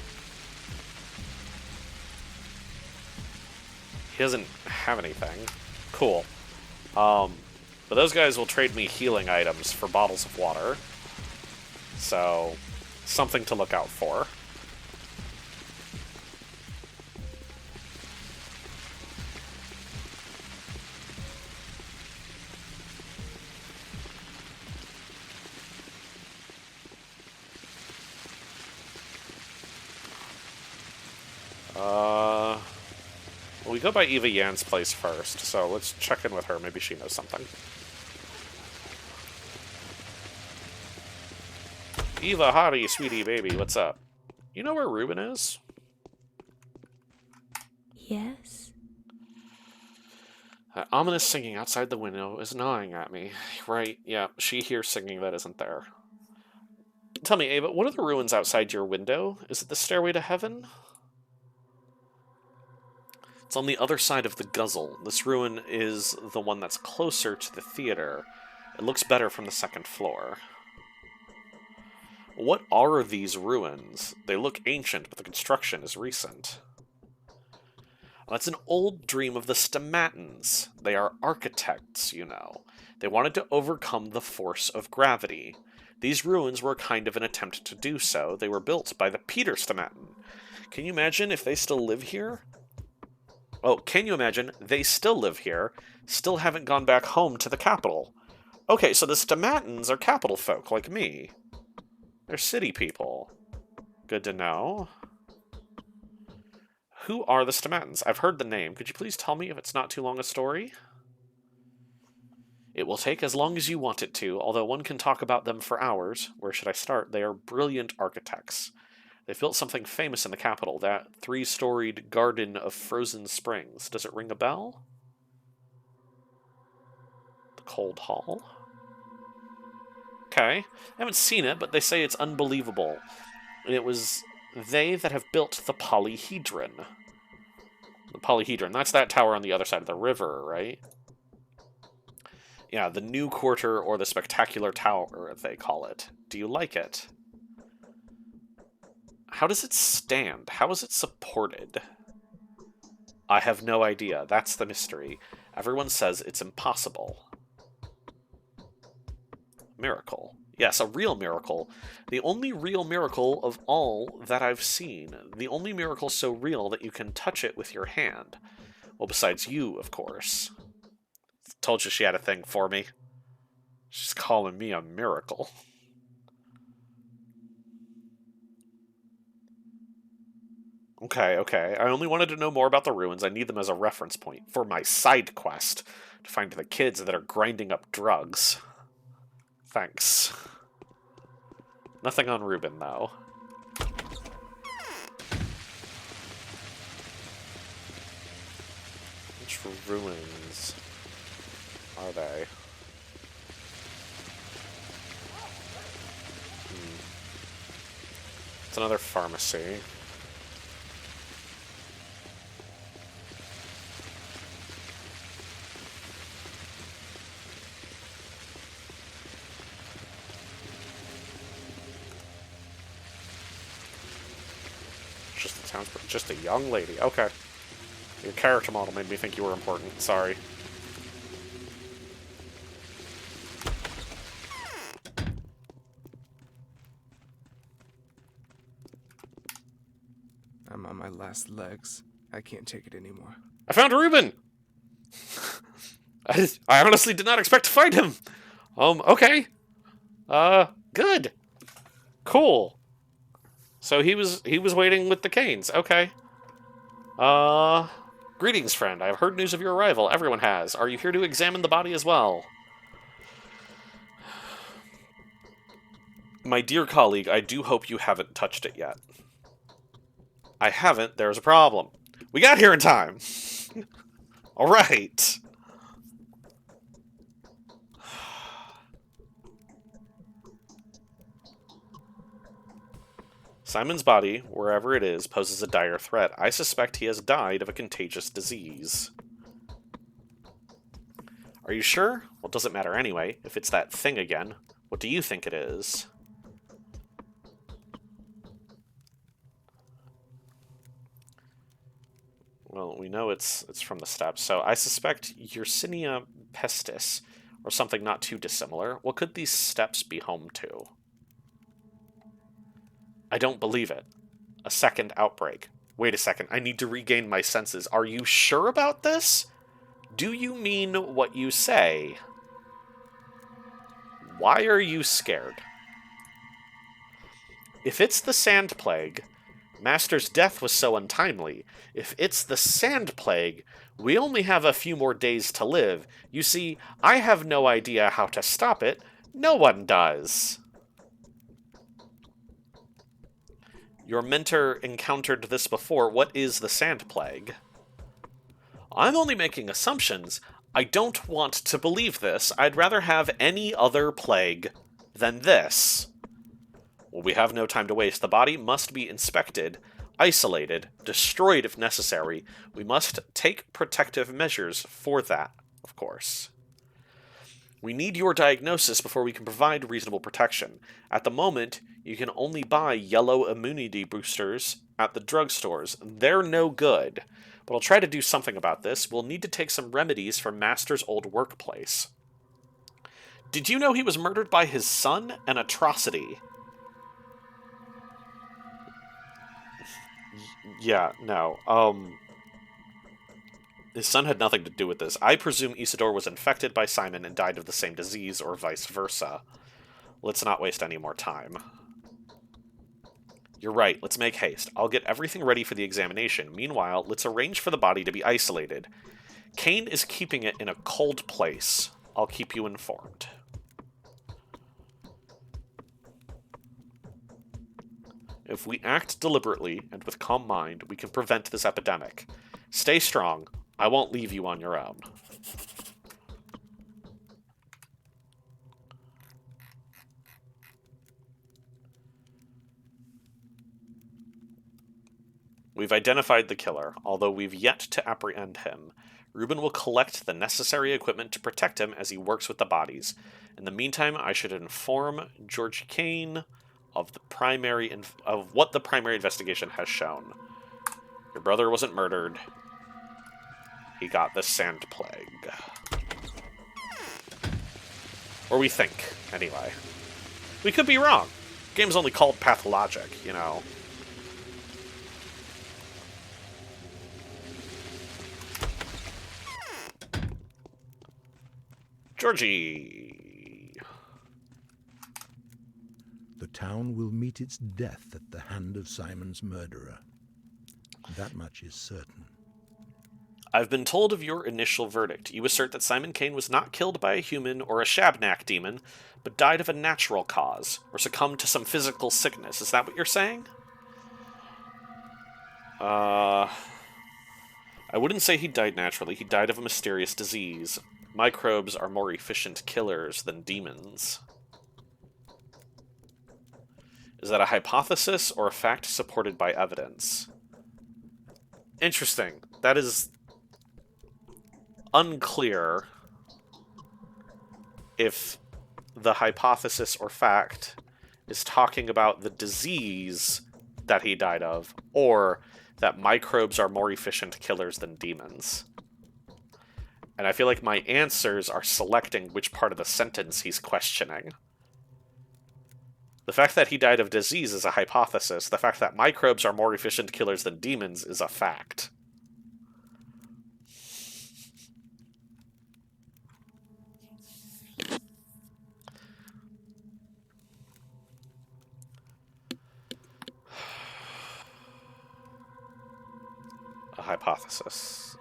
He doesn't have anything. Cool. But those guys will trade me healing items for bottles of water. So, something to look out for. We go by Eva Yan's place first, so let's check in with her. Maybe she knows something. Eva, hottie, sweetie, baby, what's up? You know where Ruben is? Yes? That ominous singing outside the window is gnawing at me. Right, yeah, she hears singing that isn't there. Tell me, Ava, what are the ruins outside your window? Is it the stairway to heaven? It's on the other side of the guzzle. This ruin is the one that's closer to the theater. It looks better from the second floor. What are these ruins? They look ancient, but the construction is recent. That's an old dream of the Stammatans. They are architects, you know. They wanted to overcome the force of gravity. These ruins were kind of an attempt to do so. They were built by the Peter Stammatin. Can you imagine if they still live here? Oh, can you imagine? They still live here, still haven't gone back home to the capital. Okay, so the Stammatins are capital folk, like me. They're city people. Good to know. Who are the Stammatins? I've heard the name. Could you please tell me if it's not too long a story? It will take as long as you want it to, although one can talk about them for hours. Where should I start? They are brilliant architects. They've built something famous in the capital, that three-storied garden of frozen springs. Does it ring a bell? The Cold Hall? Okay. I haven't seen it, but they say it's unbelievable. And it was they that have built the polyhedron. The Polyhedron. That's that tower on the other side of the river, right? Yeah, the New Quarter, or the Spectacular Tower, they call it. Do you like it? How does it stand? How is it supported? I have no idea. That's the mystery. Everyone says it's impossible. Miracle. Yes, a real miracle. The only real miracle of all that I've seen. The only miracle so real that you can touch it with your hand. Well, besides you, of course. Told you she had a thing for me. She's calling me a miracle. Okay. I only wanted to know more about the ruins. I need them as a reference point for my side quest to find the kids that are grinding up drugs. Thanks. Nothing on Ruben, though. Which ruins are they? It's another pharmacy. Just a young lady. Okay. Your character model made me think you were important. Sorry. I'm on my last legs. I can't take it anymore. I found Ruben! I honestly did not expect to find him. Okay. Good. Cool. So he was waiting with the Canes. Okay. Greetings, friend. I have heard news of your arrival. Everyone has. Are you here to examine the body as well? My dear colleague, I do hope you haven't touched it yet. I haven't. There's a problem. We got here in time. All right. Simon's body, wherever it is, poses a dire threat. I suspect he has died of a contagious disease. Are you sure? Well, does it matter anyway? If it's that thing again, what do you think it is? Well, we know it's from the steppes, so I suspect Yersinia pestis, or something not too dissimilar. What could these steppes be home to? I don't believe it. A second outbreak. Wait a second, I need to regain my senses. Are you sure about this? Do you mean what you say? Why are you scared? If it's the Sand Plague, Master's death was so untimely. If it's the Sand Plague, we only have a few more days to live. You see, I have no idea how to stop it. No one does. Your mentor encountered this before. What is the Sand Plague? I'm only making assumptions. I don't want to believe this. I'd rather have any other plague than this. Well, we have no time to waste. The body must be inspected, isolated, destroyed if necessary. We must take protective measures for that, of course. We need your diagnosis before we can provide reasonable protection. At the moment, you can only buy yellow immunity boosters at the drugstores. They're no good. But I'll try to do something about this. We'll need to take some remedies from Master's old workplace. Did you know he was murdered by his son? An atrocity. Yeah, no. His son had nothing to do with this. I presume Isidore was infected by Simon and died of the same disease, or vice versa. Let's not waste any more time. You're right, let's make haste. I'll get everything ready for the examination. Meanwhile, let's arrange for the body to be isolated. Kane is keeping it in a cold place. I'll keep you informed. If we act deliberately and with calm mind, we can prevent this epidemic. Stay strong. I won't leave you on your own. We've identified the killer, although we've yet to apprehend him. Reuben will collect the necessary equipment to protect him as he works with the bodies. In the meantime, I should inform George Kane of what the primary investigation has shown. Your brother wasn't murdered. He got the sand plague. Or we think, anyway. We could be wrong. The game's only called Pathologic, you know. Georgie. The town will meet its death at the hand of Simon's murderer. That much is certain. I've been told of your initial verdict. You assert that Simon Kane was not killed by a human or a Shabnak demon, but died of a natural cause, or succumbed to some physical sickness. Is that what you're saying? I wouldn't say he died naturally. He died of a mysterious disease. Microbes are more efficient killers than demons. Is that a hypothesis or a fact supported by evidence? Interesting. That is unclear if the hypothesis or fact is talking about the disease that he died of, or that microbes are more efficient killers than demons. And I feel like my answers are selecting which part of the sentence he's questioning. The fact that he died of disease is a hypothesis. The fact that microbes are more efficient killers than demons is a fact. A hypothesis.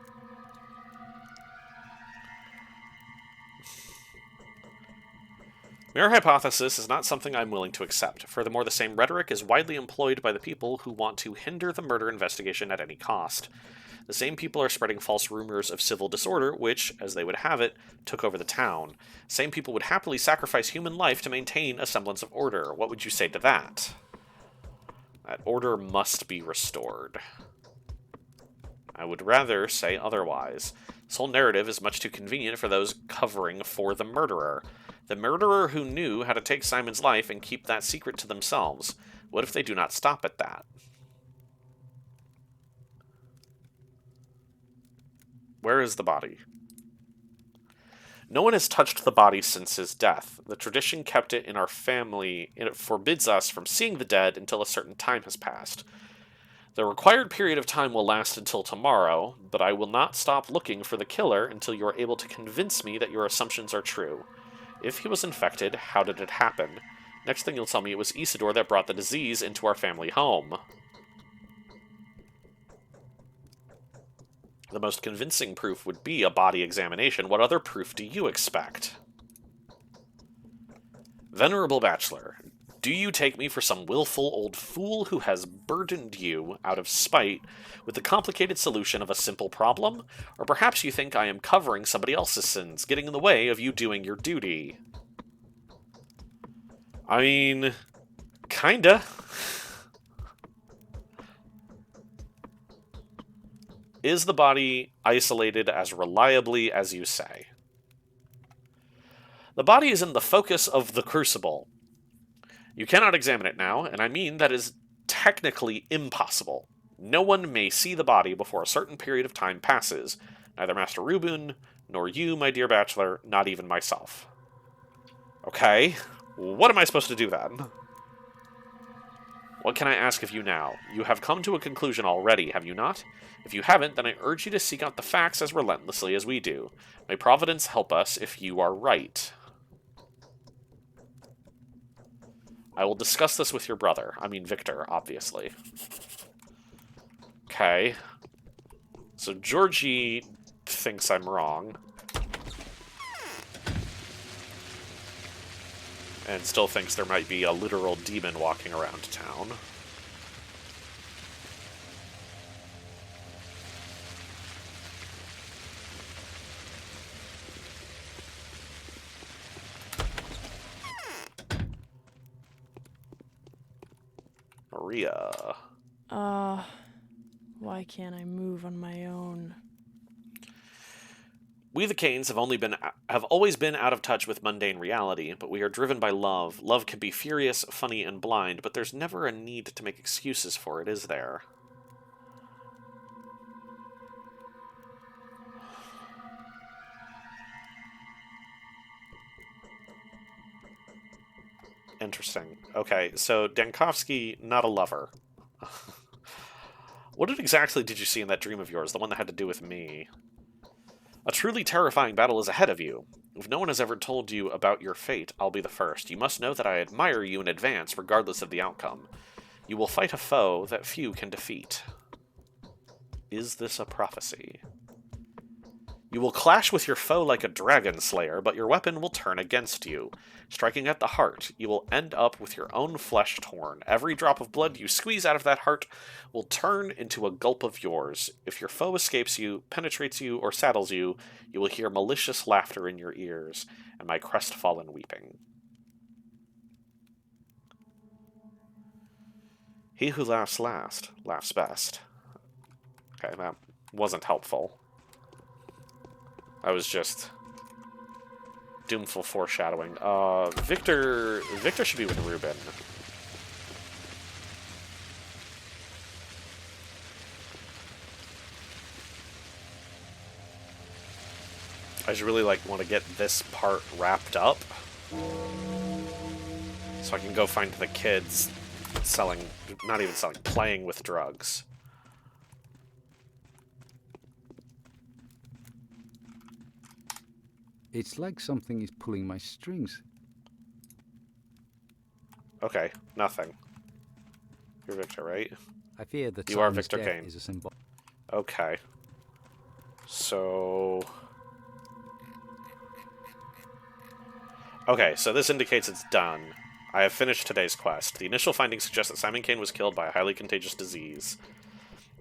Mere hypothesis is not something I'm willing to accept. Furthermore, the same rhetoric is widely employed by the people who want to hinder the murder investigation at any cost. The same people are spreading false rumors of civil disorder, which, as they would have it, took over the town. Same people would happily sacrifice human life to maintain a semblance of order. What would you say to that? That order must be restored. I would rather say otherwise. This whole narrative is much too convenient for those covering for the murderer. The murderer who knew how to take Simon's life and keep that secret to themselves. What if they do not stop at that? Where is the body? No one has touched the body since his death. The tradition kept it in our family, and it forbids us from seeing the dead until a certain time has passed. The required period of time will last until tomorrow, but I will not stop looking for the killer until you are able to convince me that your assumptions are true. If he was infected, how did it happen? Next thing you'll tell me it was Isidore that brought the disease into our family home. The most convincing proof would be a body examination. What other proof do you expect? Venerable Bachelor, do you take me for some willful old fool who has burdened you, out of spite, with the complicated solution of a simple problem? Or perhaps you think I am covering somebody else's sins, getting in the way of you doing your duty? I mean, kinda. Is the body isolated as reliably as you say? The body is in the focus of the crucible. You cannot examine it now, and I mean that is technically impossible. No one may see the body before a certain period of time passes. Neither Master Reuben, nor you, my dear Bachelor, not even myself. Okay, what am I supposed to do then? What can I ask of you now? You have come to a conclusion already, have you not? If you haven't, then I urge you to seek out the facts as relentlessly as we do. May Providence help us if you are right. I will discuss this with your brother. I mean Victor, obviously. Okay. So Georgie thinks I'm wrong. And still thinks there might be a literal demon walking around town. Maria. Why can't I move on my own? We the Canes have always been out of touch with mundane reality, but we are driven by love. Love can be furious, funny, and blind, but there's never a need to make excuses for it, is there? Interesting. Okay, so Dankovsky, not a lover. What exactly did you see in that dream of yours, the one that had to do with me? A truly terrifying battle is ahead of you. If no one has ever told you about your fate, I'll be the first. You must know that I admire you in advance, regardless of the outcome. You will fight a foe that few can defeat. Is this a prophecy? You will clash with your foe like a dragon slayer, but your weapon will turn against you. Striking at the heart, you will end up with your own flesh torn. Every drop of blood you squeeze out of that heart will turn into a gulp of yours. If your foe escapes you, penetrates you, or saddles you, you will hear malicious laughter in your ears, and my crestfallen weeping. He who laughs last, laughs best. Okay, that wasn't helpful. I was just doomful foreshadowing. Victor should be with Ruben. I just really want to get this part wrapped up, so I can go find the kids playing with drugs. It's like something is pulling my strings. Okay, nothing. You're Victor, right? I fear that you are Simon's Victor death Kane. is a symbol. Okay. So... Okay, so this indicates it's done. I have finished today's quest. The initial findings suggest that Simon Kane was killed by a highly contagious disease.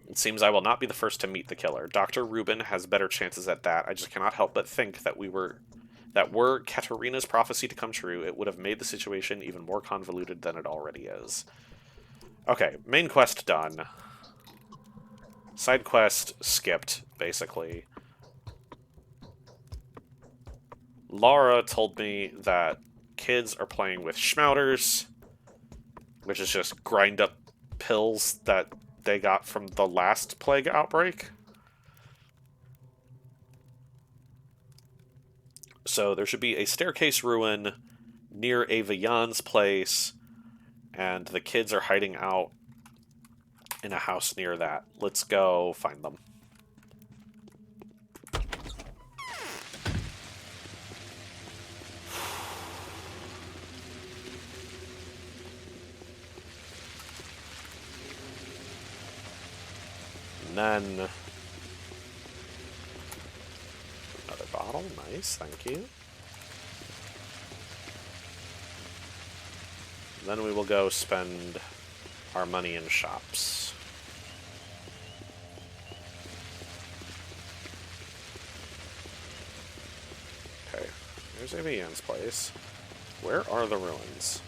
It seems I will not be the first to meet the killer. Dr. Rubin has better chances at that. I just cannot help but think that were Katerina's prophecy to come true, it would have made the situation even more convoluted than it already is. Okay, main quest done. Side quest skipped, basically. Laura told me that kids are playing with schmouters, which is just grind up pills that they got from the last plague outbreak. So there should be a staircase ruin near Ava Jan's place, and the kids are hiding out in a house near that. Let's go find them. And then another bottle, nice, thank you. Then we will go spend our money in shops. Okay, here's Avian's place. Where are the ruins?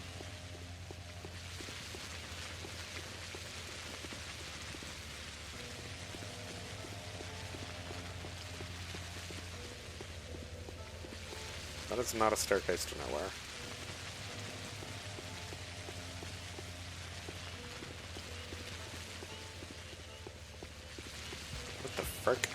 That is not a staircase to nowhere. What the frick?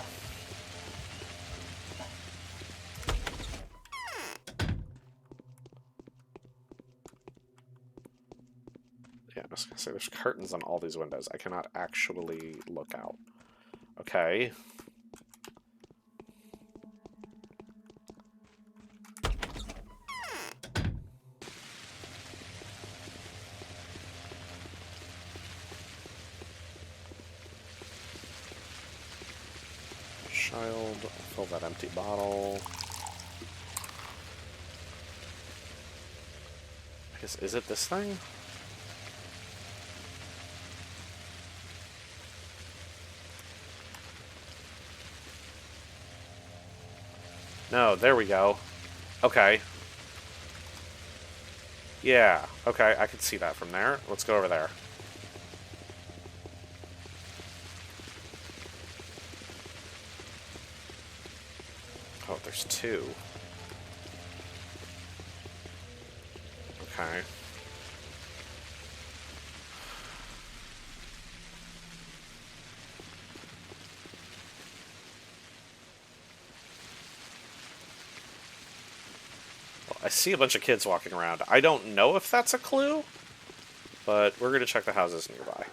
Yeah, I was gonna say there's curtains on all these windows. I cannot actually look out. Okay. Child, fill that empty bottle. I guess, is it this thing? No, there we go. Okay. Yeah, okay, I can see that from there. Let's go over there. Oh, there's two. Okay. Well, I see a bunch of kids walking around. I don't know if that's a clue, but we're going to check the houses nearby.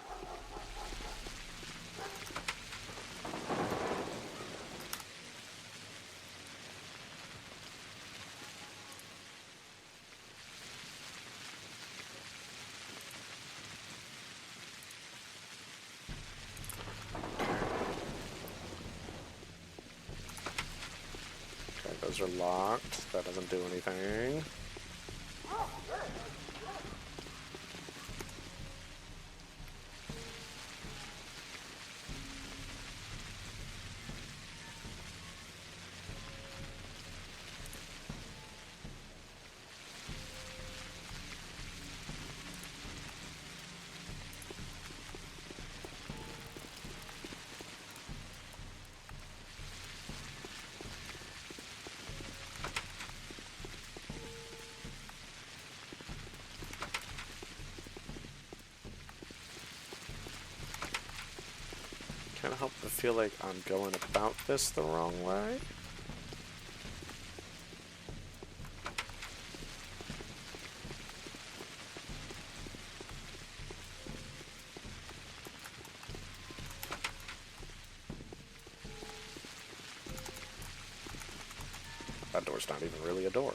Those are locked. That doesn't do anything. Can't help but feel like I'm going about this the wrong way. That door's not even really a door.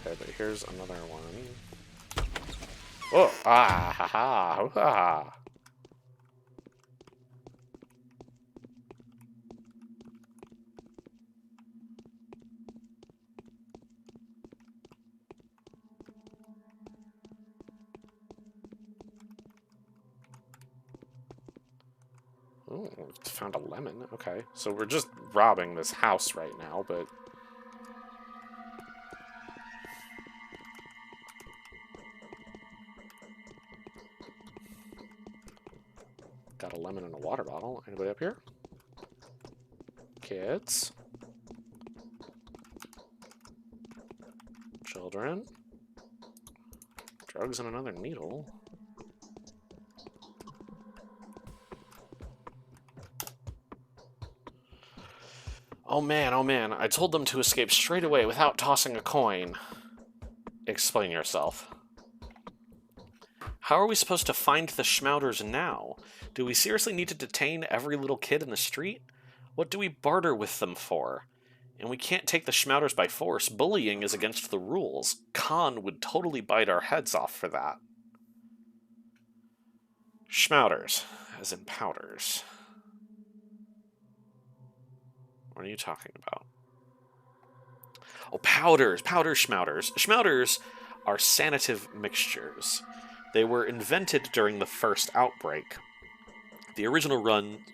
Okay, but here's another one. Oh! Ah! Ha ha! Ha! Oh, found a lemon. Okay, so we're just robbing this house right now, but... Got a lemon and a water bottle. Anybody up here? Kids? Children? Drugs and another needle. Oh man, I told them to escape straight away without tossing a coin. Explain yourself. How are we supposed to find the Schmauters now? Do we seriously need to detain every little kid in the street? What do we barter with them for? And we can't take the Schmauters by force. Bullying is against the rules. Khan would totally bite our heads off for that. Schmauters, as in powders. What are you talking about? Oh, powders! Powder schmauters. Schmauters are sanative mixtures. They were invented during the first outbreak. The original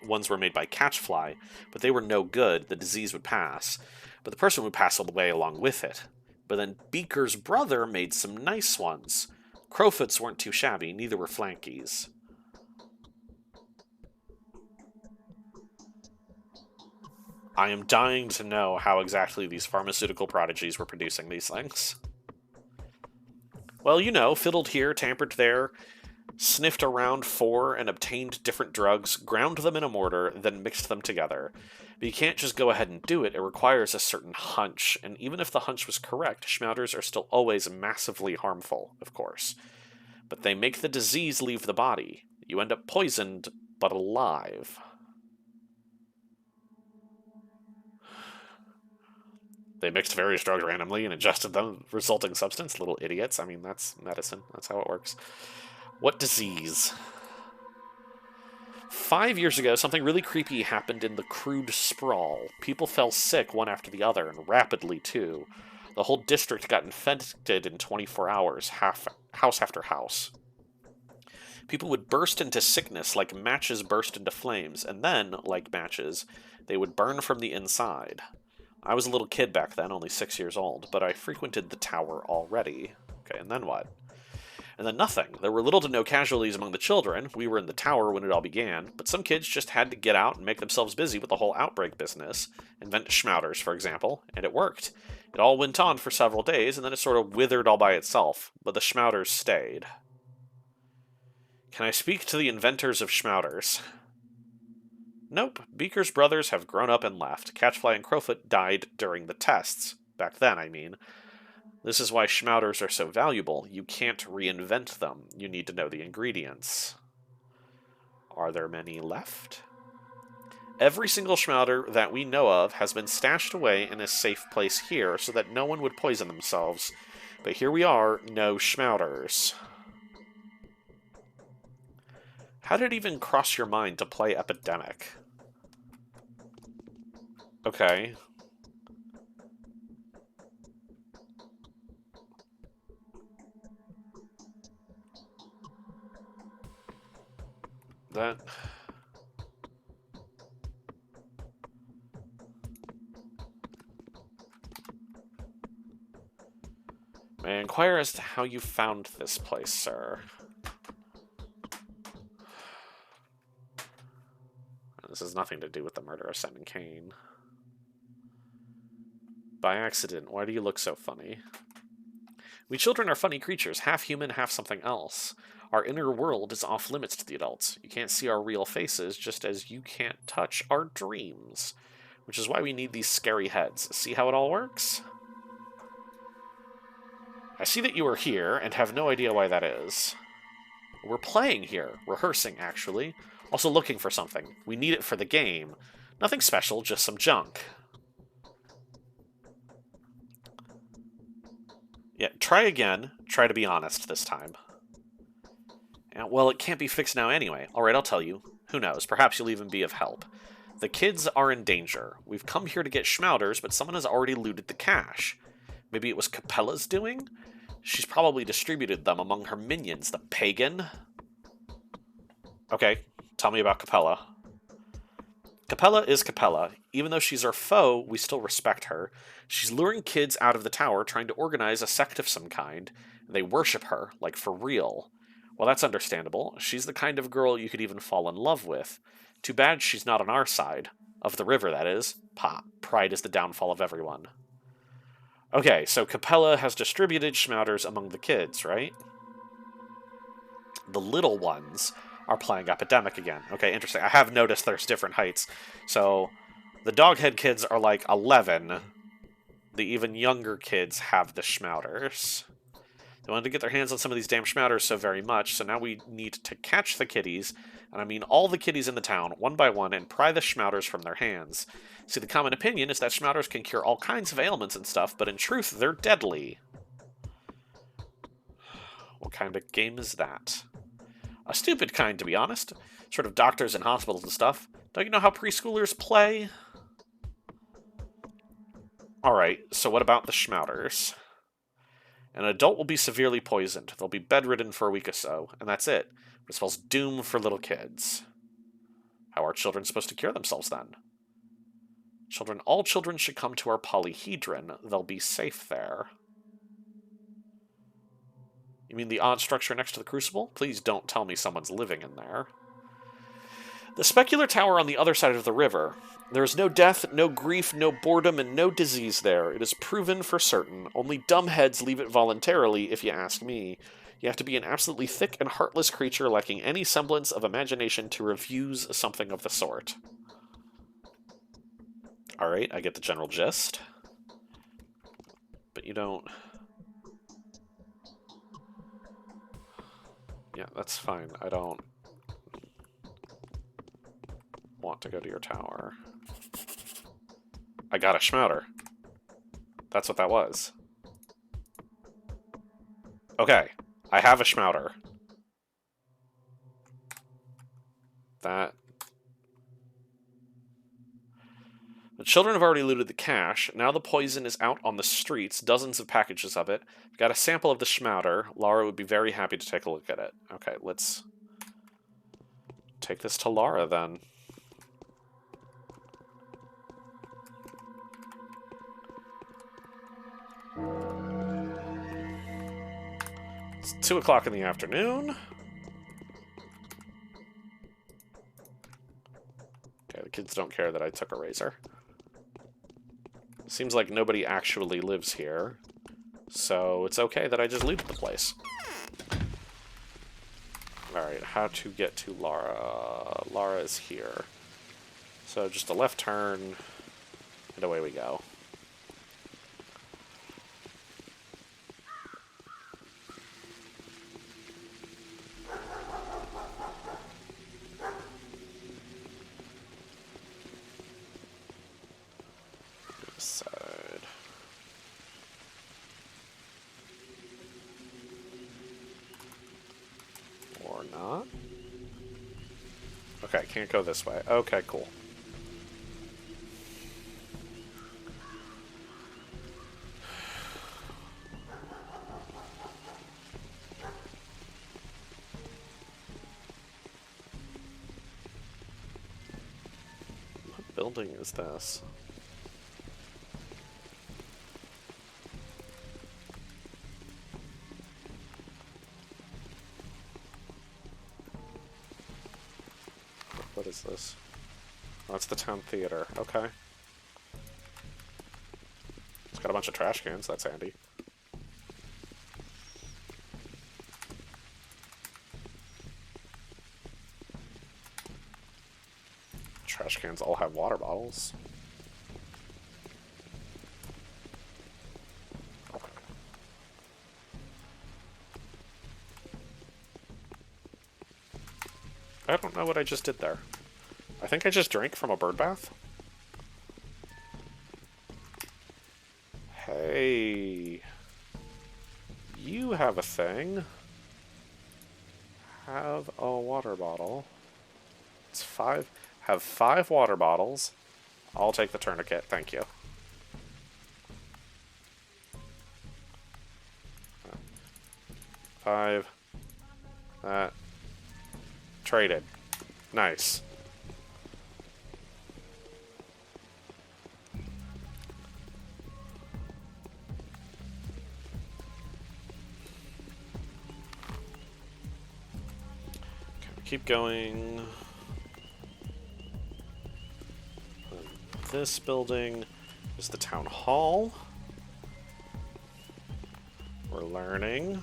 ones were made by Catchfly, but they were no good. The disease would pass. But the person would pass away along with it. But then Beaker's brother made some nice ones. Crowfoots weren't too shabby, neither were Flankies. I am dying to know how exactly these pharmaceutical prodigies were producing these things. Well, you know, fiddled here, tampered there, sniffed around for and obtained different drugs, ground them in a mortar, then mixed them together. But you can't just go ahead and do it. It requires a certain hunch, and even if the hunch was correct, Schmauters are still always massively harmful, of course. But they make the disease leave the body. You end up poisoned, but alive. They mixed various drugs randomly and ingested them, resulting substance. Little idiots. I mean, that's medicine. That's how it works. What disease? 5 years ago, something really creepy happened in the crude sprawl. People fell sick one after the other, and rapidly, too. The whole district got infected in 24 hours, house after house. People would burst into sickness like matches burst into flames, and then, like matches, they would burn from the inside. I was a little kid back then, only 6 years old, but I frequented the tower already. Okay, and then what? And And then nothing. There were little to no casualties among the children. We were in the tower when it all began, but some kids just had to get out and make themselves busy with the whole outbreak business. Invent schmouters, for example, and it worked. It all went on for several days, and then it sort of withered all by itself, but the schmouters stayed. Can I speak to the inventors of schmouters? Nope. Beaker's brothers have grown up and left. Catchfly and Crowfoot died during the tests. Back then, I mean. This is why schmouters are so valuable. You can't reinvent them. You need to know the ingredients. Are there many left? Every single schmouter that we know of has been stashed away in a safe place here so that no one would poison themselves. But here we are, no schmouters. How did it even cross your mind to play Epidemic? Okay. That... May I inquire as to how you found this place, sir? This has nothing to do with the murder of Simon Kane. By accident, why do you look so funny? We children are funny creatures, half human, half something else. Our inner world is off limits to the adults. You can't see our real faces, just as you can't touch our dreams. Which is why we need these scary heads. See how it all works? I see that you are here, and have no idea why that is. We're playing here. Rehearsing, actually. Also looking for something. We need it for the game. Nothing special, just some junk. Yeah, try again. Try to be honest this time. And, well, it can't be fixed now anyway. Alright, I'll tell you. Who knows? Perhaps you'll even be of help. The kids are in danger. We've come here to get schmouters, but someone has already looted the cache. Maybe it was Capella's doing? She's probably distributed them among her minions, the pagan. Okay, tell me about Capella. Capella is Capella. Even though she's our foe, we still respect her. She's luring kids out of the tower, trying to organize a sect of some kind. They worship her, like for real. Well, that's understandable. She's the kind of girl you could even fall in love with. Too bad she's not on our side. Of the river, that is. Pride is the downfall of everyone. Okay, so Capella has distributed schmouters among the kids, right? The little ones are playing Epidemic again. Okay, interesting. I have noticed there's different heights. So, the Doghead kids are like 11. The even younger kids have the schmouters. They wanted to get their hands on some of these damn schmouters so very much, so now we need to catch the kitties, and I mean all the kitties in the town, one by one, and pry the schmouters from their hands. See, the common opinion is that schmouters can cure all kinds of ailments and stuff, but in truth, they're deadly. What kind of game is that? A stupid kind, to be honest. Sort of doctors and hospitals and stuff. Don't you know how preschoolers play? Alright, so what about the schmouters? An adult will be severely poisoned. They'll be bedridden for a week or so, and that's it. It spells doom for little kids. How are children supposed to cure themselves, then? All children should come to our polyhedron. They'll be safe there. You mean the odd structure next to the crucible? Please don't tell me someone's living in there. The specular tower on the other side of the river. There is no death, no grief, no boredom, and no disease there. It is proven for certain. Only dumbheads leave it voluntarily, if you ask me. You have to be an absolutely thick and heartless creature lacking any semblance of imagination to refuse something of the sort. Alright, I get the general gist. But you don't... Yeah, that's fine. I don't want to go to your tower. I got a schmouter. That's what that was. Okay, I have a schmouter. That... The children have already looted the cache. Now the poison is out on the streets, dozens of packages of it. We've got a sample of the schmouter. Laura would be very happy to take a look at it. Okay, let's take this to Laura, then. It's 2 o'clock in the afternoon. Okay, the kids don't care that I took a razor. Seems like nobody actually lives here, so it's okay that I just looted the place. Alright, how to get to Lara. Lara is here. So just a left turn, and away we go. This side. Or not. Okay, can't go this way. Okay, cool. What building is this? What is this? Oh, it's the town theater. Okay. It's got a bunch of trash cans. That's handy. Trash cans all have water bottles. I don't know what I just did there. I think I just drank from a bird bath. Hey. You have a thing. Have a water bottle. It's 5. Have 5 water bottles. I'll take the tourniquet, thank you. Five. That. Traded. Nice. Keep going. This building is the town hall. We're learning.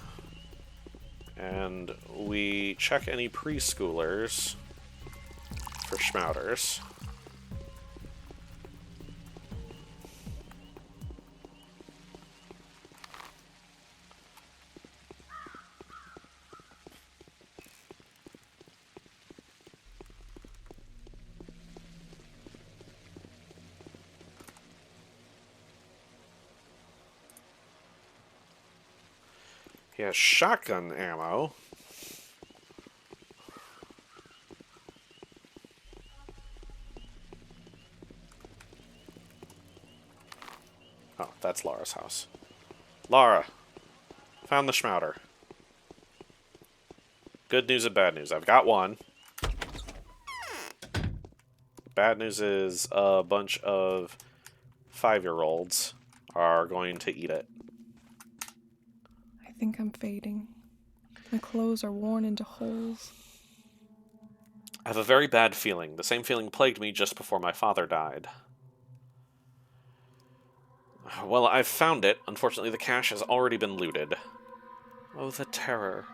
And we check any preschoolers for schmouters. He has shotgun ammo. Oh, that's Lara's house. Lara, found the schmouter. Good news and bad news. I've got one. Bad news is a bunch of 5-year-olds are going to eat it. I think I'm fading. My clothes are worn into holes. I have a very bad feeling. The same feeling plagued me just before my father died. Well, I've found it. Unfortunately, the cache has already been looted. Oh, the terror.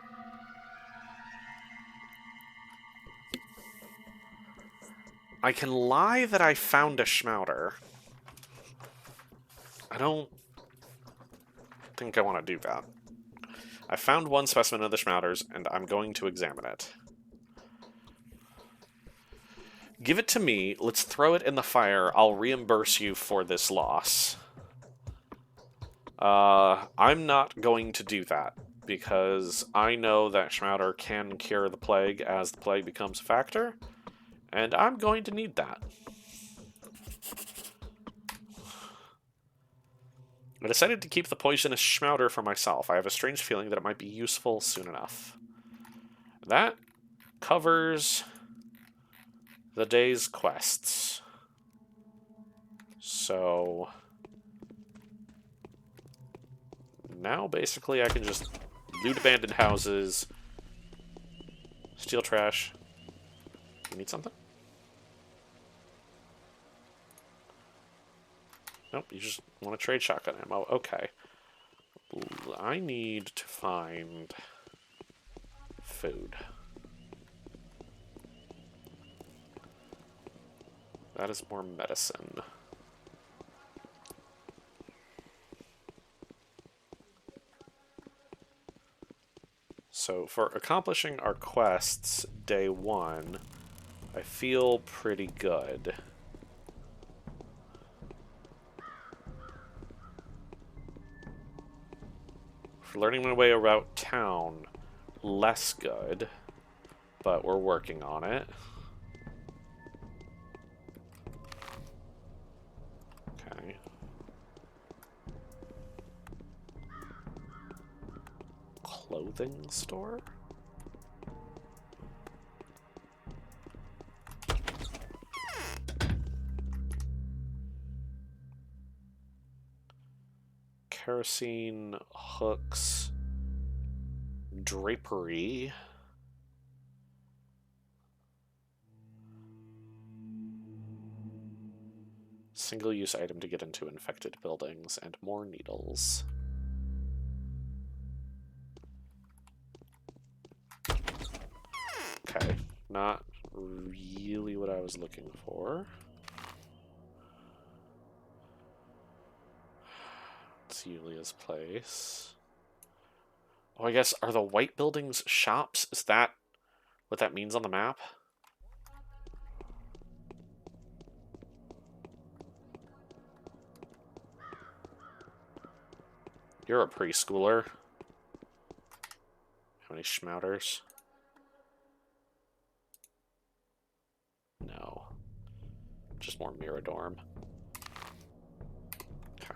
I can lie that I found a schmouter. I don't think I want to do that. I found one specimen of the schmouters, and I'm going to examine it. Give it to me. Let's throw it in the fire. I'll reimburse you for this loss. I'm not going to do that, because I know that schmouter can cure the plague as the plague becomes a factor, and I'm going to need that. I decided to keep the poisonous schmouter for myself. I have a strange feeling that it might be useful soon enough. That covers the day's quests. So now basically I can just Loot abandoned houses. Steal trash. You need something? Nope, you just want to trade shotgun ammo. Okay. I need to find food. That is more medicine. So for accomplishing our quests day 1, I feel pretty good. For learning my way around town, less good, but we're working on it. Okay. Clothing store? Kerosene, hooks, drapery. Single-use item to get into infected buildings, and more needles. Okay, not really what I was looking for. It's Yulia's place. Oh, I guess, are the white buildings shops? Is that what that means on the map? You're a preschooler. How many schmouters? No. Just more Miradorm. Okay.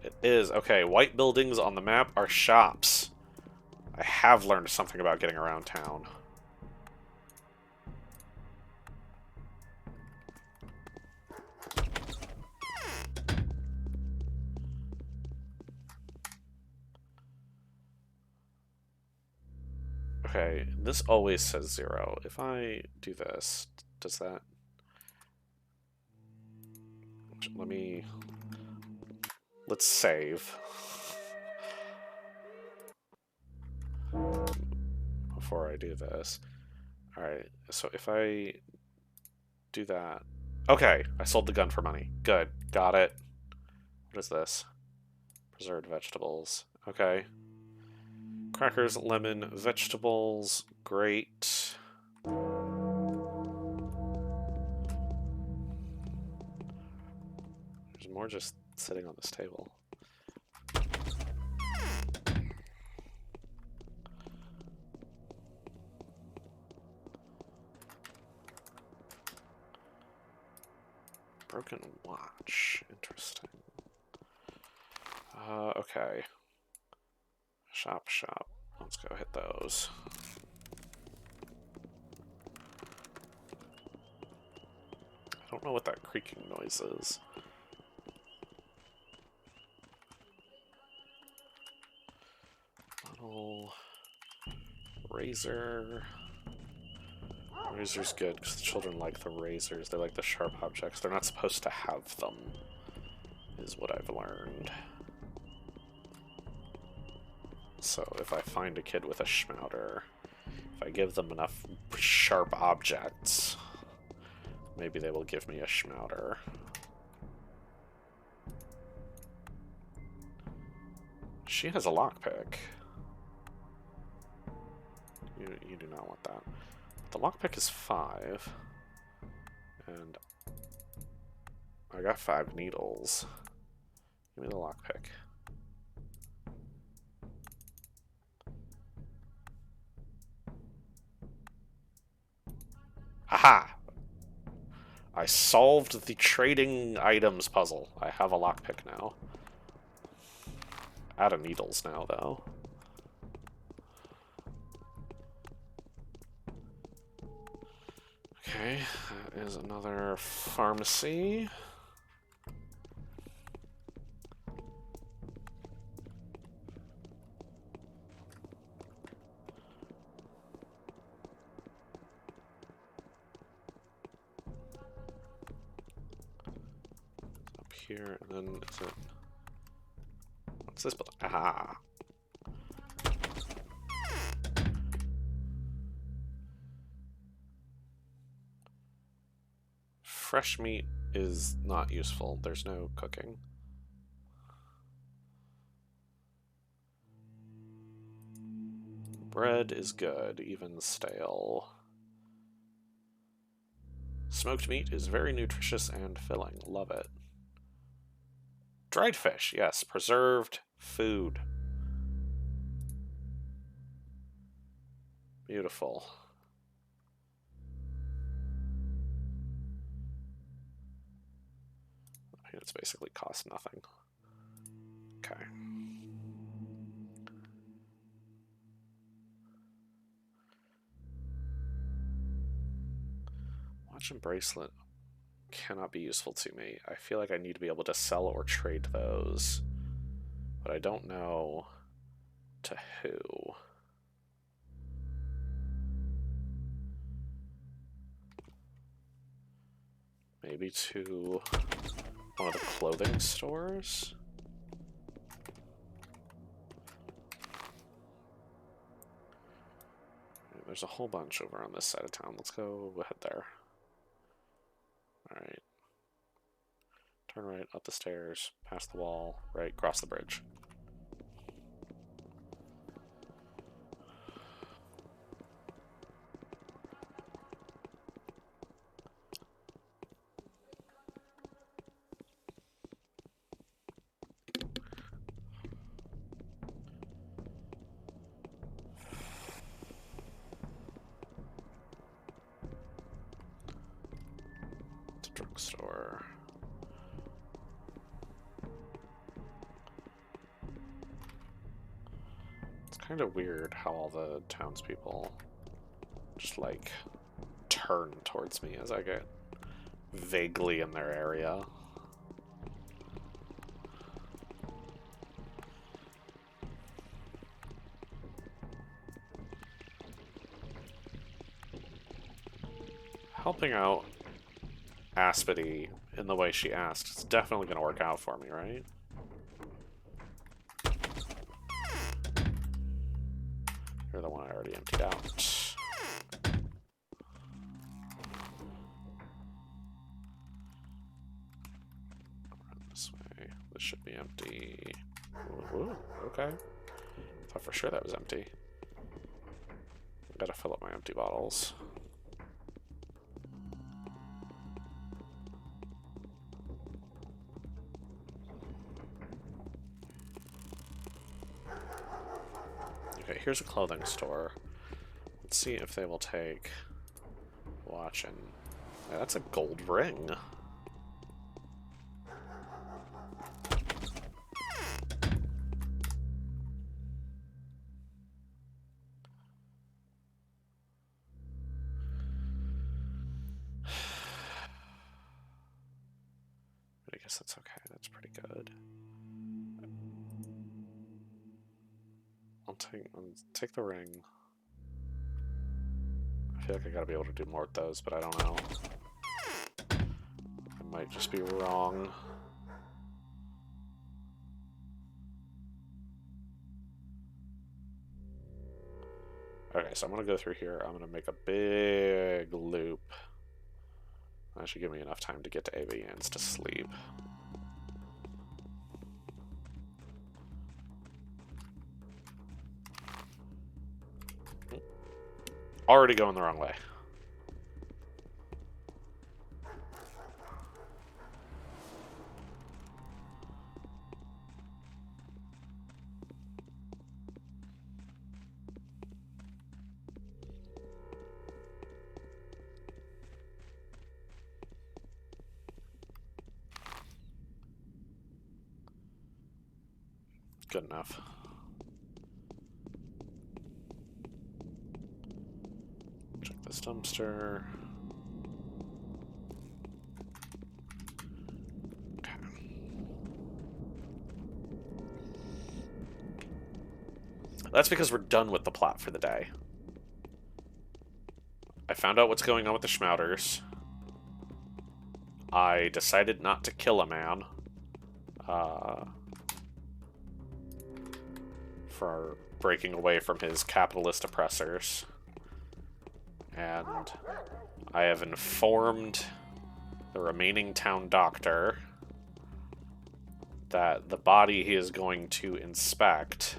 It is. Okay, white buildings on the map are shops. I have learned something about getting around town. Okay, this always says 0. If I do this, does that... Let's save. Before I do this. Alright, so if I do that... Okay, I sold the gun for money. Good, got it. What is this? Preserved vegetables. Okay. Crackers, lemon, vegetables. Great. There's more just sitting on this table. Broken watch. Interesting. Okay. Shop. Let's go hit those. I don't know what that creaking noise is. Bottle. Razor. Razor's good because the children like the razors. They like the sharp objects. They're not supposed to have them, is what I've learned. So if I find a kid with a schmouter, if I give them enough sharp objects, maybe they will give me a schmouter. She has a lockpick. You do not want that. The lockpick is 5. And I got 5 needles. Give me the lockpick. Aha! I solved the trading items puzzle. I have a lockpick now. Out of needles now, though. Okay, that is another pharmacy. Up here, and then is it... What's this building? Aha! Fresh meat is not useful. There's no cooking. Bread is good, even stale. Smoked meat is very nutritious and filling. Love it. Dried fish, yes. Preserved food. Beautiful. It's basically cost nothing. Okay. Watch and bracelet cannot be useful to me. I feel like I need to be able to sell or trade those. But I don't know to who. Maybe to one of the clothing stores? There's a whole bunch over on this side of town. Let's go ahead there. Alright. Turn right, up the stairs, past the wall, right, cross the bridge. Drugstore. It's kind of weird how all the townspeople just like turn towards me as I get vaguely in their area. Helping out Aspity in the way she asked. It's definitely going to work out for me, right? You're the one I already emptied out. Run this way. This should be empty. Ooh, okay. Thought for sure that was empty. Gotta fill up my empty bottles. Here's a clothing store. Let's see if they will take watch and... Yeah, that's a gold ring. I guess that's okay. That's pretty good. I'll take the ring. I feel like I gotta be able to do more with those, but I don't know. I might just be wrong. Okay, so I'm gonna go through here. I'm gonna make a big loop. That should give me enough time to get to Avian's to sleep. Already going the wrong way. Good enough. Check this dumpster. Okay. That's because we're done with the plot for the day. I found out what's going on with the Schmouters. I decided not to kill a man. For breaking away from his capitalist oppressors. And I have informed the remaining town doctor that the body he is going to inspect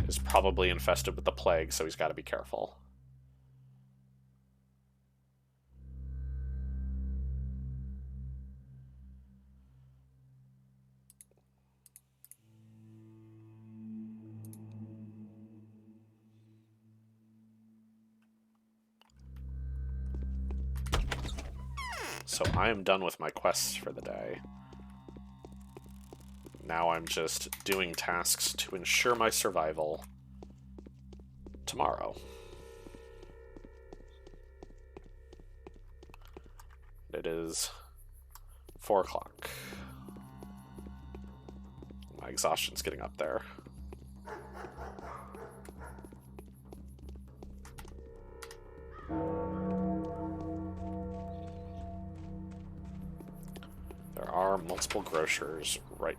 is probably infested with the plague, so he's got to be careful. So I am done with my quests for the day. Now I'm just doing tasks to ensure my survival tomorrow. It is 4 o'clock. My exhaustion's getting up there. There are multiple grocers right.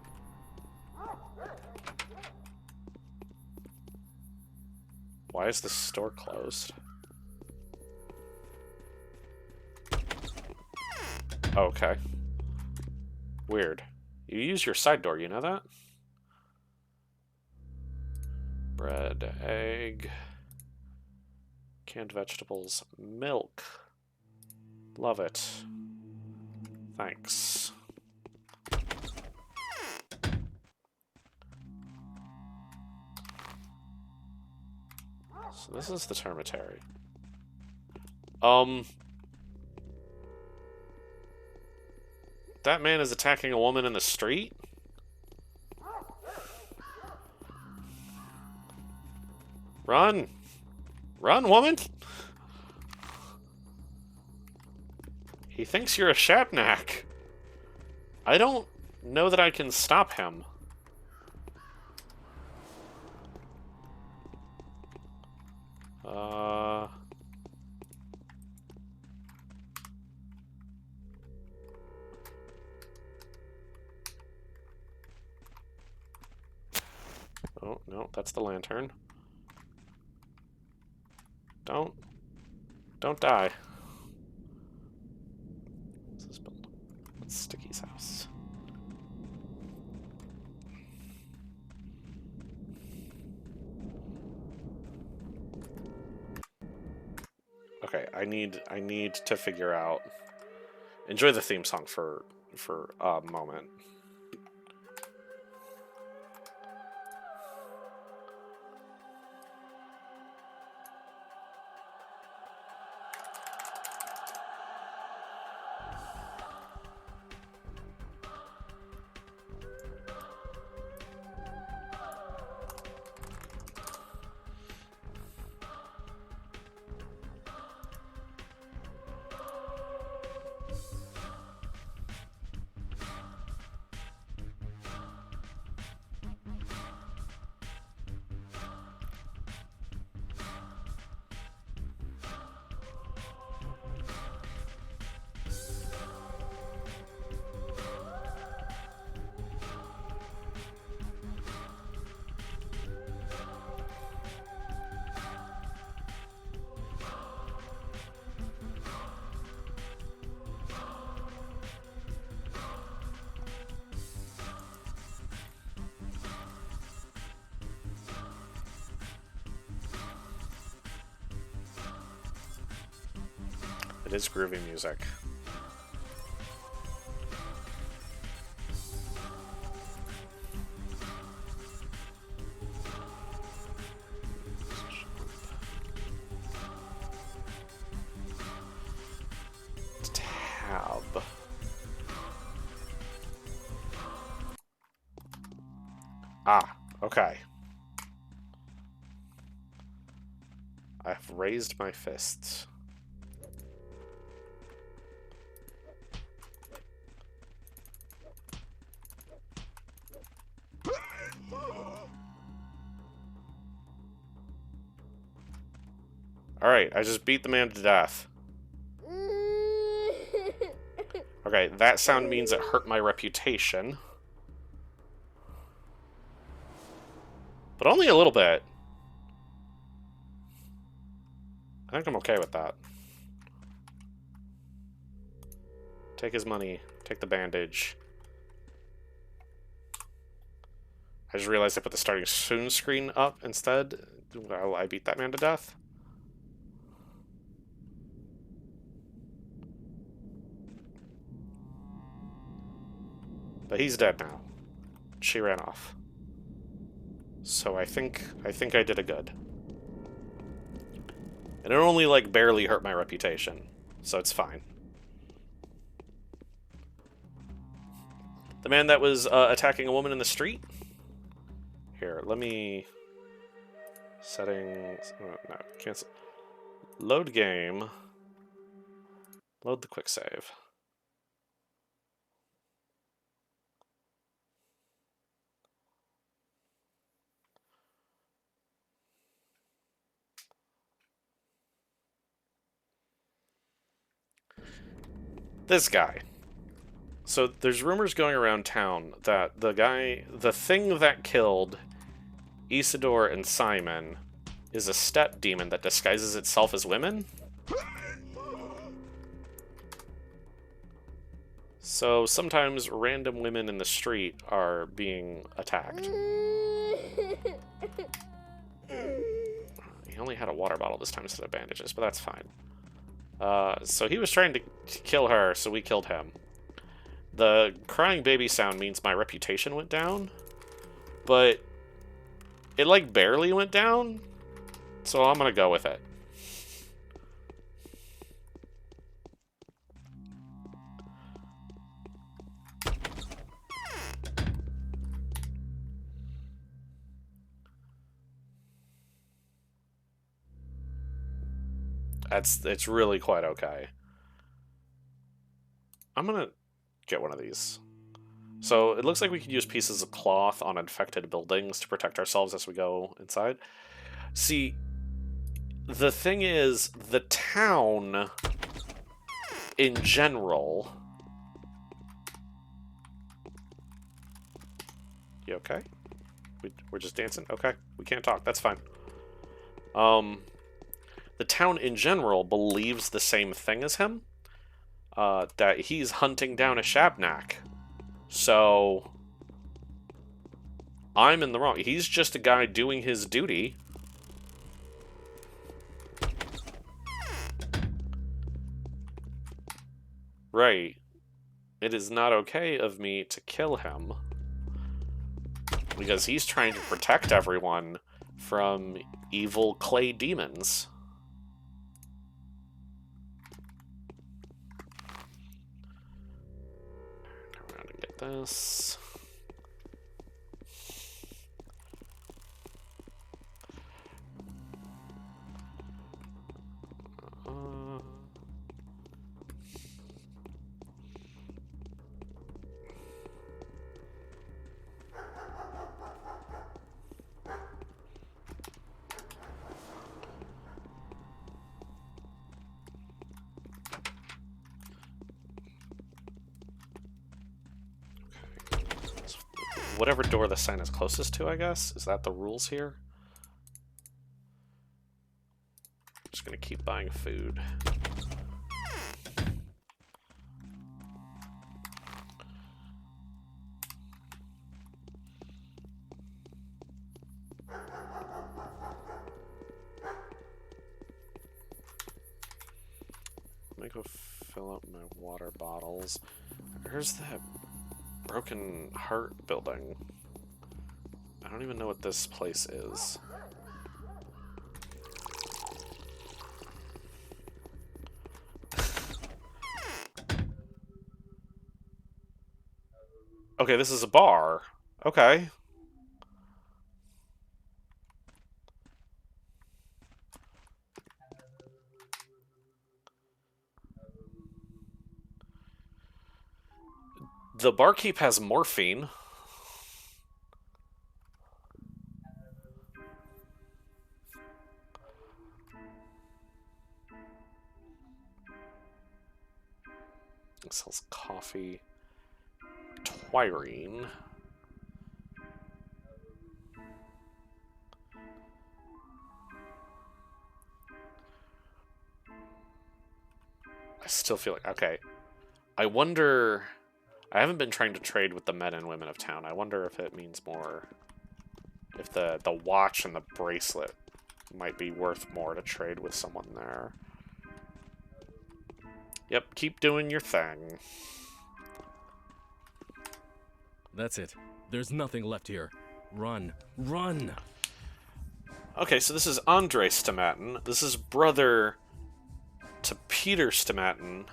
Why is this store closed? Oh, okay. Weird. You use your side door, you know that? Bread, egg, canned vegetables, milk. Love it. Thanks. So this is the termitary. That man is attacking a woman in the street? Run! Run, woman! He thinks you're a Shabnak. I don't know that I can stop him. Oh, no, that's the lantern. Don't die. What's this building? It's Sticky's house. Okay, I need to figure out. Enjoy the theme song for a moment. It is groovy music. Tab. Ah, okay. I've raised my fists. Alright, I just beat the man to death. Okay, that sound means it hurt my reputation. But only a little bit. I think I'm okay with that. Take his money. Take the bandage. I just realized I put the starting soon screen up instead while I beat that man to death. But he's dead now. She ran off. So I think I did a good. And it only, like, barely hurt my reputation. So it's fine. The man that was attacking a woman in the street? Here, let me... Settings... No, cancel. Load game. Load the quick save. This guy. So there's rumors going around town that the thing that killed Isidore and Simon is a steppe demon that disguises itself as women? So sometimes random women in the street are being attacked. He only had a water bottle this time instead of bandages, but that's fine. So he was trying to kill her, so we killed him. The crying baby sound means my reputation went down, but it, like, barely went down, so I'm gonna go with it. It's really quite okay. I'm gonna get one of these. So it looks like we can use pieces of cloth on infected buildings to protect ourselves as we go inside. See, the thing is, the town in general... You okay? We're just dancing? Okay, we can't talk, that's fine. The town in general believes the same thing as him. That he's hunting down a Shabnak. So I'm in the wrong. He's just a guy doing his duty. Right. It is not okay of me to kill him. Because he's trying to protect everyone from evil clay demons. This. Whatever door the sign is closest to, I guess? Is that the rules here? I'm just gonna keep buying food. Let me go fill up my water bottles. Where's that Broken Heart building? I don't even know what this place is. Okay, this is a bar. Okay. The barkeep has morphine. It sells coffee. Twirine. I still feel like... Okay. I wonder... I haven't been trying to trade with the men and women of town. I wonder if it means more... If the watch and the bracelet might be worth more to trade with someone there. Yep, keep doing your thing. That's it. There's nothing left here. Run. Run! Okay, so this is Andrei Stomatin. This is brother to Peter Stomatin.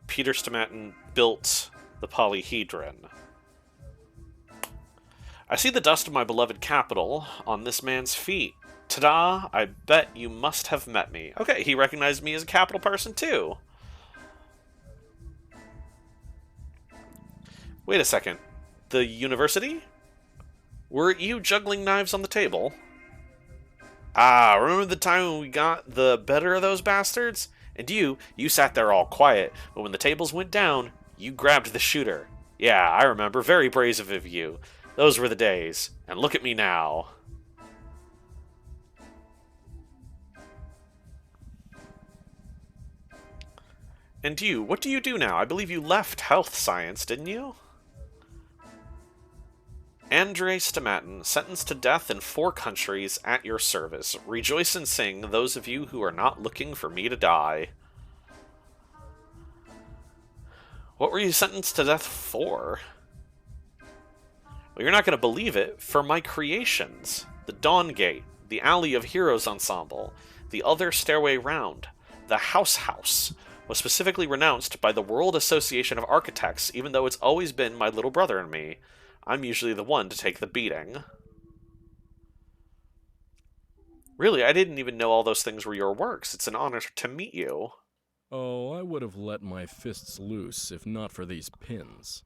Peter Stomatin built the polyhedron. I see the dust of my beloved capital on this man's feet. Ta-da! I bet you must have met me. Okay, he recognized me as a capital person, too. Wait a second. The university? Weren't you juggling knives on the table? Ah, remember the time when we got the better of those bastards? And you sat there all quiet, but when the tables went down, you grabbed the shooter. Yeah, I remember. Very brave of you. Those were the days. And look at me now. And you, what do you do now? I believe you left health science, didn't you? Andrei Stomatin, sentenced to death in 4 countries, at your service. Rejoice and sing, those of you who are not looking for me to die. What were you sentenced to death for? Well, you're not going to believe it. For my creations. The Dawn Gate, the Alley of Heroes Ensemble, the Other Stairway Round, the House was specifically renounced by the World Association of Architects, even though it's always been my little brother and me. I'm usually the one to take the beating. Really, I didn't even know all those things were your works. It's an honor to meet you. Oh, I would have let my fists loose if not for these pins.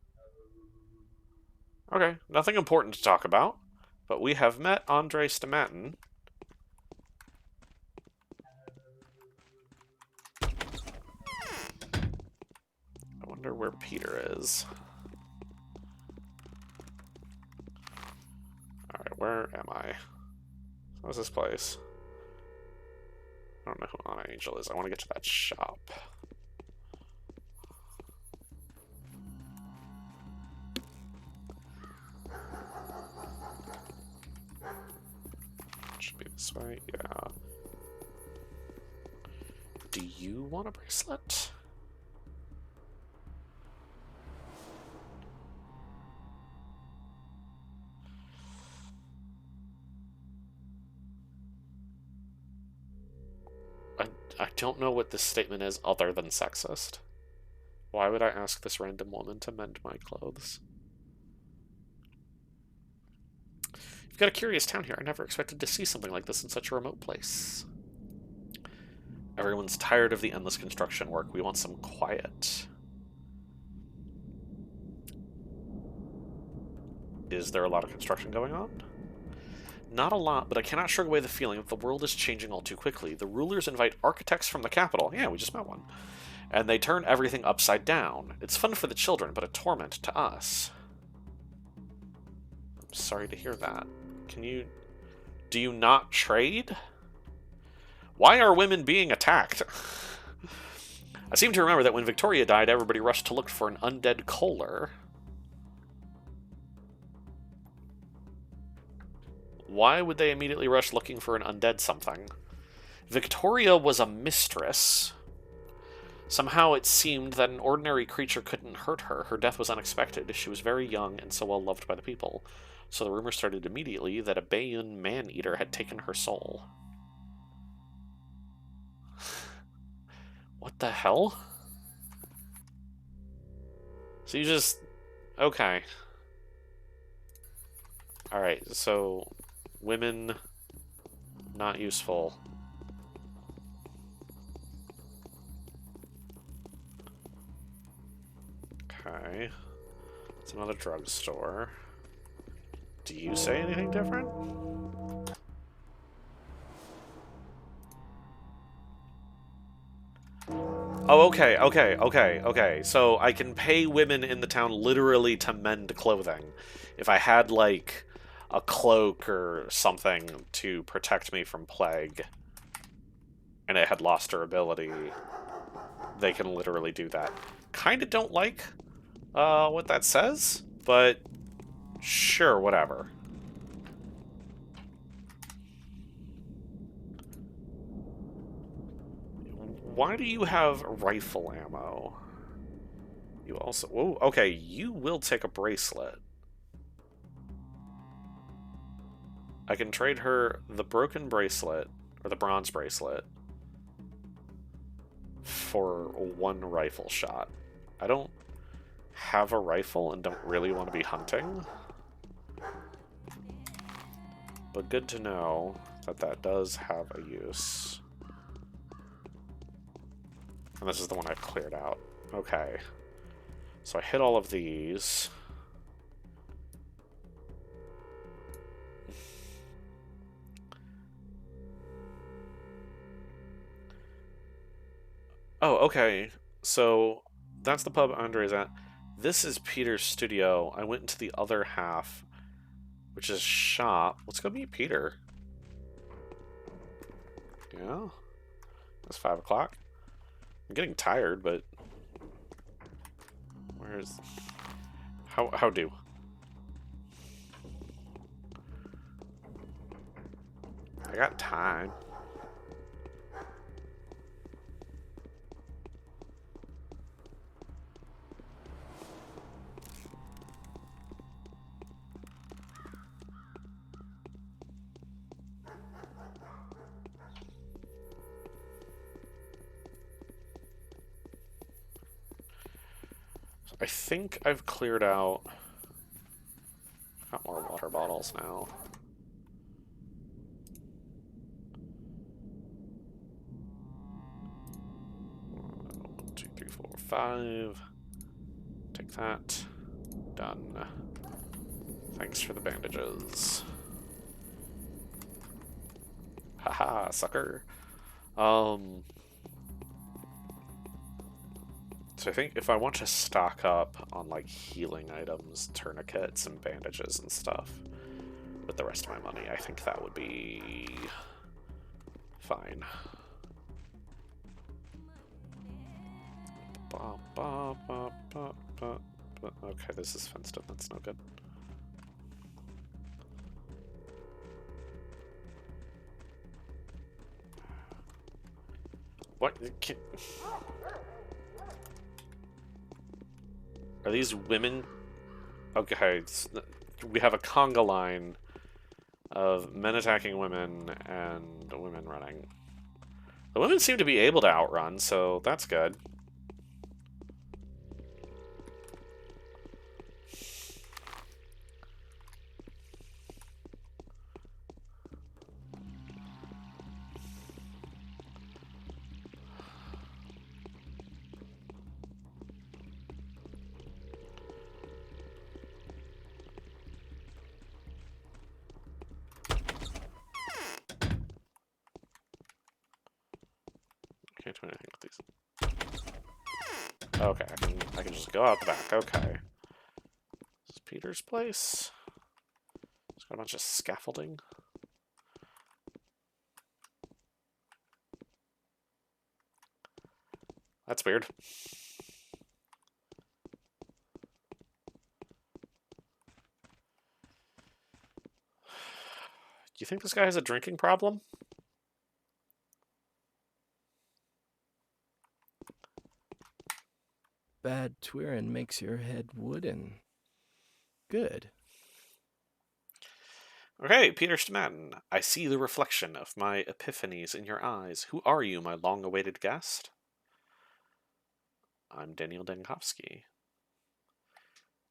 Okay, nothing important to talk about, but we have met Andrei Stomatin. I wonder where Peter is. Alright, where am I? What's this place? I don't know who Anna Angel is. I want to get to that shop. Should be this way, yeah. Do you want a bracelet? I don't know what this statement is other than sexist. Why would I ask this random woman to mend my clothes? You've got a curious town here. I never expected to see something like this in such a remote place. Everyone's tired of the endless construction work. We want some quiet. Is there a lot of construction going on? Not a lot, but I cannot shrug away the feeling that the world is changing all too quickly. The rulers invite architects from the capital. Yeah, we just met one. And they turn everything upside down. It's fun for the children, but a torment to us. I'm sorry to hear that. Do you not trade? Why are women being attacked? I seem to remember that when Victoria died, everybody rushed to look for an undead Kohler. Why would they immediately rush looking for an undead something? Victoria was a mistress. Somehow it seemed that an ordinary creature couldn't hurt her. Her death was unexpected. She was very young and so well loved by the people. So the rumor started immediately that a Bayun man-eater had taken her soul. What the hell? So you just... Okay. Alright, so... Women... Not useful. Okay. It's another drugstore. Do you say anything different? Oh, okay. So I can pay women in the town literally to mend clothing. If I had, like, a cloak or something to protect me from plague, and it had lost durability, they can literally do that. Kinda don't like what that says, but sure, whatever. Why do you have rifle ammo? You also... Whoa, okay, you will take a bracelet. I can trade her the broken bracelet, or the bronze bracelet, for one rifle shot. I don't have a rifle and don't really want to be hunting. But good to know that that does have a use. And this is the one I've cleared out. Okay. So I hit all of these. Oh, okay. So that's the pub Andre's at. This is Peter's studio. I went into the other half, which is shop. Let's go meet Peter. Yeah. It's 5 o'clock. I'm getting tired, but where's... How do? I got time. I think I've cleared out... Got more water bottles now. One, two, three, four, five. Take that. Done. Thanks for the bandages. Haha, sucker. So I think if I want to stock up on, like, healing items, tourniquets, and bandages and stuff with the rest of my money, I think that would be fine. Okay, this is fenced in. That's no good. What? Are these women? Okay, we have a conga line of men attacking women and women running. The women seem to be able to outrun, so that's good. Can't do anything with these. Okay, I can just go out the back. Okay. This is Peter's place. It's got a bunch of scaffolding. That's weird. Do you think this guy has a drinking problem? Bad Twirin makes your head wooden. Good. Okay, Peter Stamatin. I see the reflection of my epiphanies in your eyes. Who are you, my long-awaited guest? I'm Daniil Dankovsky.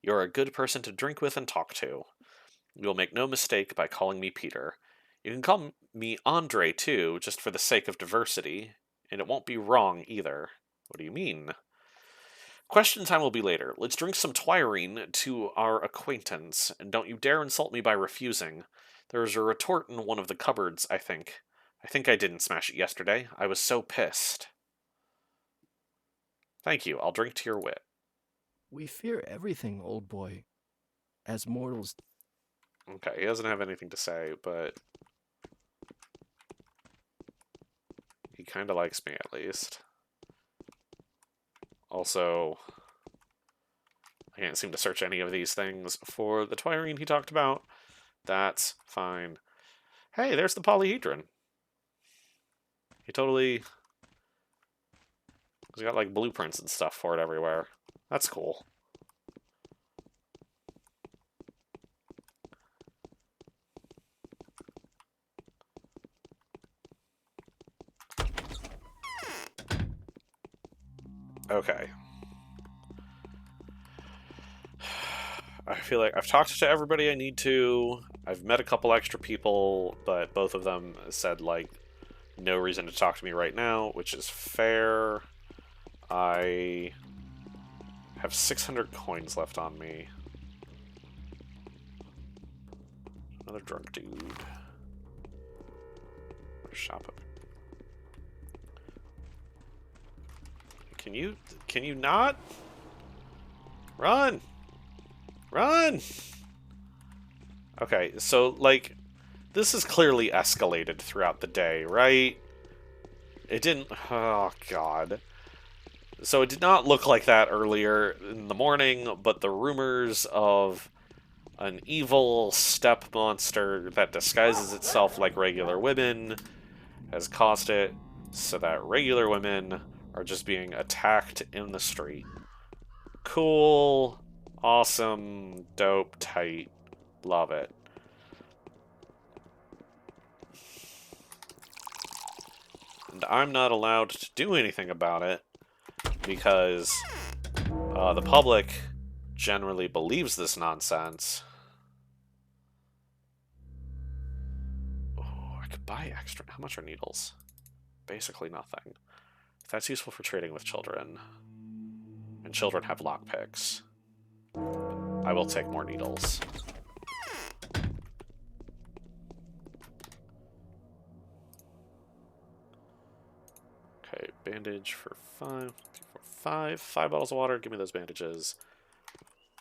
You're a good person to drink with and talk to. You'll make no mistake by calling me Peter. You can call me Andre, too, just for the sake of diversity, and it won't be wrong either. What do you mean? Question time will be later. Let's drink some twirine to our acquaintance, and don't you dare insult me by refusing. There is a retort in one of the cupboards, I think. I think I didn't smash it yesterday. I was so pissed. Thank you. I'll drink to your wit. We fear everything, old boy. As mortals. Okay, he doesn't have anything to say, but he kind of likes me, at least. Also, I can't seem to search any of these things for the twirine he talked about. That's fine. Hey, there's the polyhedron. He totally... He's got, like, blueprints and stuff for it everywhere. That's cool. Okay. I feel like I've talked to everybody I need to. I've met a couple extra people, but both of them said, like, no reason to talk to me right now, which is fair. I have 600 coins left on me. Another drunk dude. Shop up. Can you not? Run! Run! Okay, so, like, this is clearly escalated throughout the day, right? It didn't... Oh, God. So it did not look like that earlier in the morning, but the rumors of an evil steppe monster that disguises itself like regular women has caused it so that regular women are just being attacked in the street. Cool, awesome, dope, tight, love it. And I'm not allowed to do anything about it because the public generally believes this nonsense. Oh, I could buy extra. How much are needles? Basically nothing. That's useful for trading with children. And children have lockpicks. I will take more needles. Okay, bandage for 5. 5 bottles of water. Give me those bandages.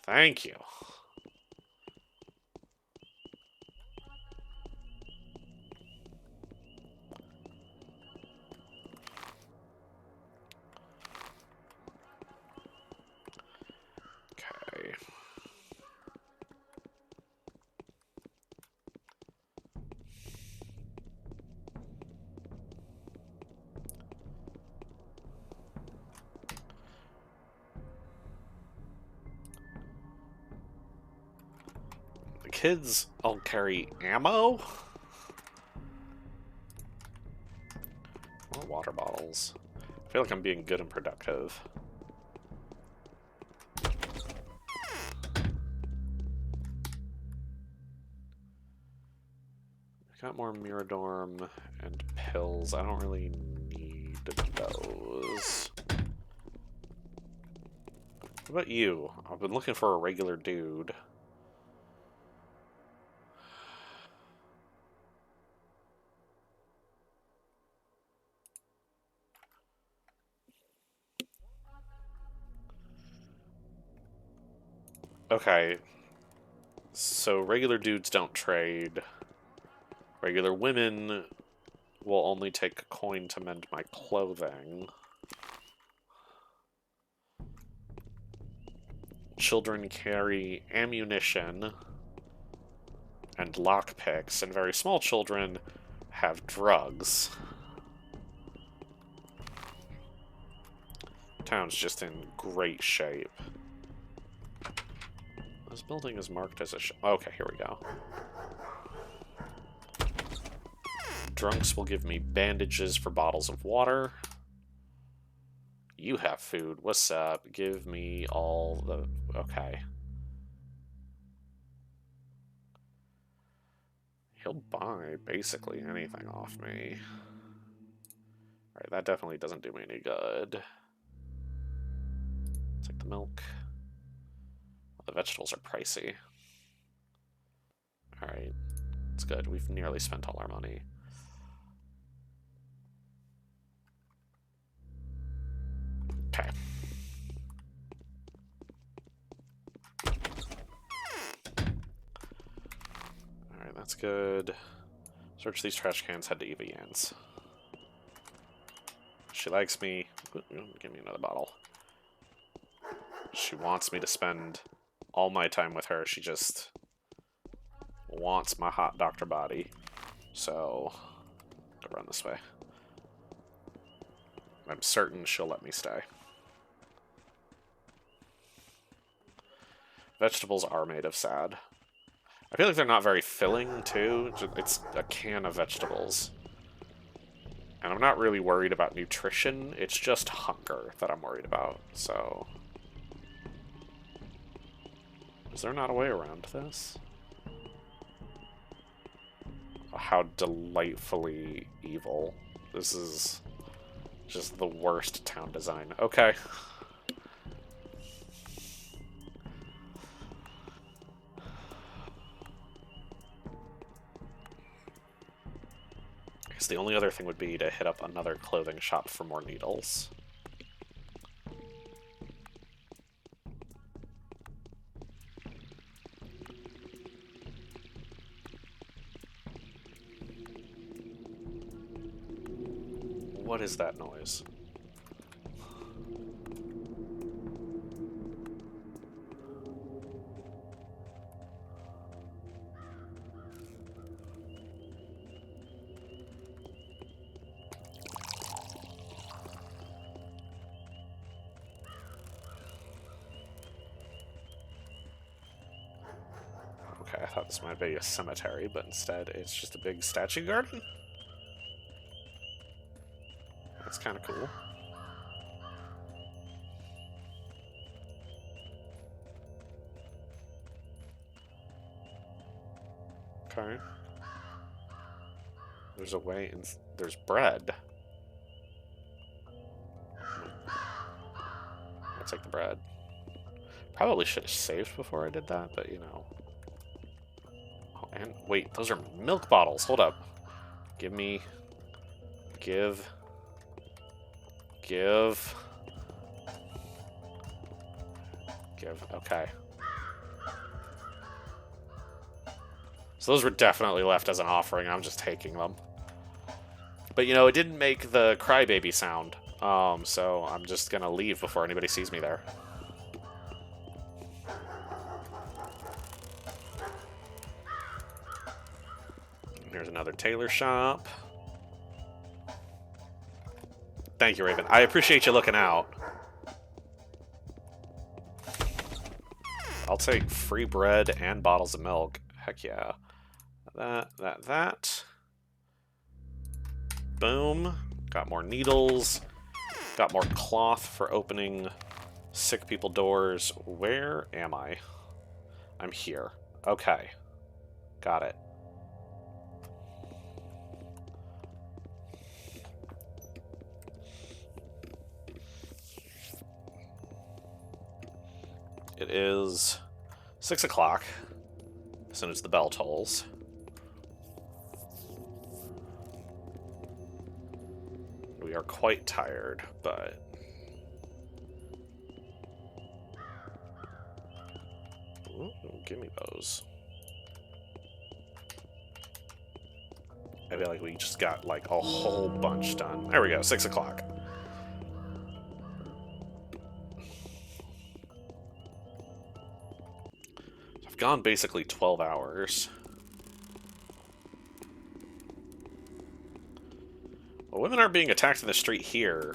Thank you. Okay. The kids all carry ammo? More water bottles. I feel like I'm being good and productive. Got more Miradorm and pills. I don't really need those. What about you? I've been looking for a regular dude. Okay. So regular dudes don't trade. Regular women will only take a coin to mend my clothing. Children carry ammunition and lockpicks, and very small children have drugs. Town's just in great shape. This building is marked as a okay, here we go. Drunks will give me bandages for bottles of water. You have food. What's up? Give me all the... Okay. He'll buy basically anything off me. Alright, that definitely doesn't do me any good. Take the milk. The vegetables are pricey. Alright. It's good. We've nearly spent all our money. Okay. Alright, that's good. Search these trash cans, head to Eva Yans. She likes me. Give me another bottle. She wants me to spend all my time with her. She just wants my hot doctor body. So, I'll run this way. I'm certain she'll let me stay. Vegetables are made of sad. I feel like they're not very filling, too. It's a can of vegetables. And I'm not really worried about nutrition. It's just hunger that I'm worried about, so... Is there not a way around this? How delightfully evil. This is just the worst town design. Okay. I guess the only other thing would be to hit up another clothing shop for more needles. What is that noise? Okay, I thought this might be a cemetery, but instead it's just a big statue garden? That's kind of cool. Okay. There's a way in... There's bread. I'll take the bread. Probably should have saved before I did that, but you know. Oh, and wait, those are milk bottles. Hold up. Give me... Give... Okay. So those were definitely left as an offering. I'm just taking them. But, you know, it didn't make the crybaby sound. So I'm just gonna leave before anybody sees me there. Here's another tailor shop. Thank you, Raven. I appreciate you looking out. I'll take free bread and bottles of milk. Heck yeah. That. Boom. Got more needles. Got more cloth for opening sick people doors. Where am I? I'm here. Okay. Got it. It is 6 o'clock, as soon as the bell tolls. We are quite tired, but... Ooh, give me those. I feel like we just got, like, a whole bunch done. There we go, 6 o'clock. Gone basically 12 hours. Well, women aren't being attacked in the street here.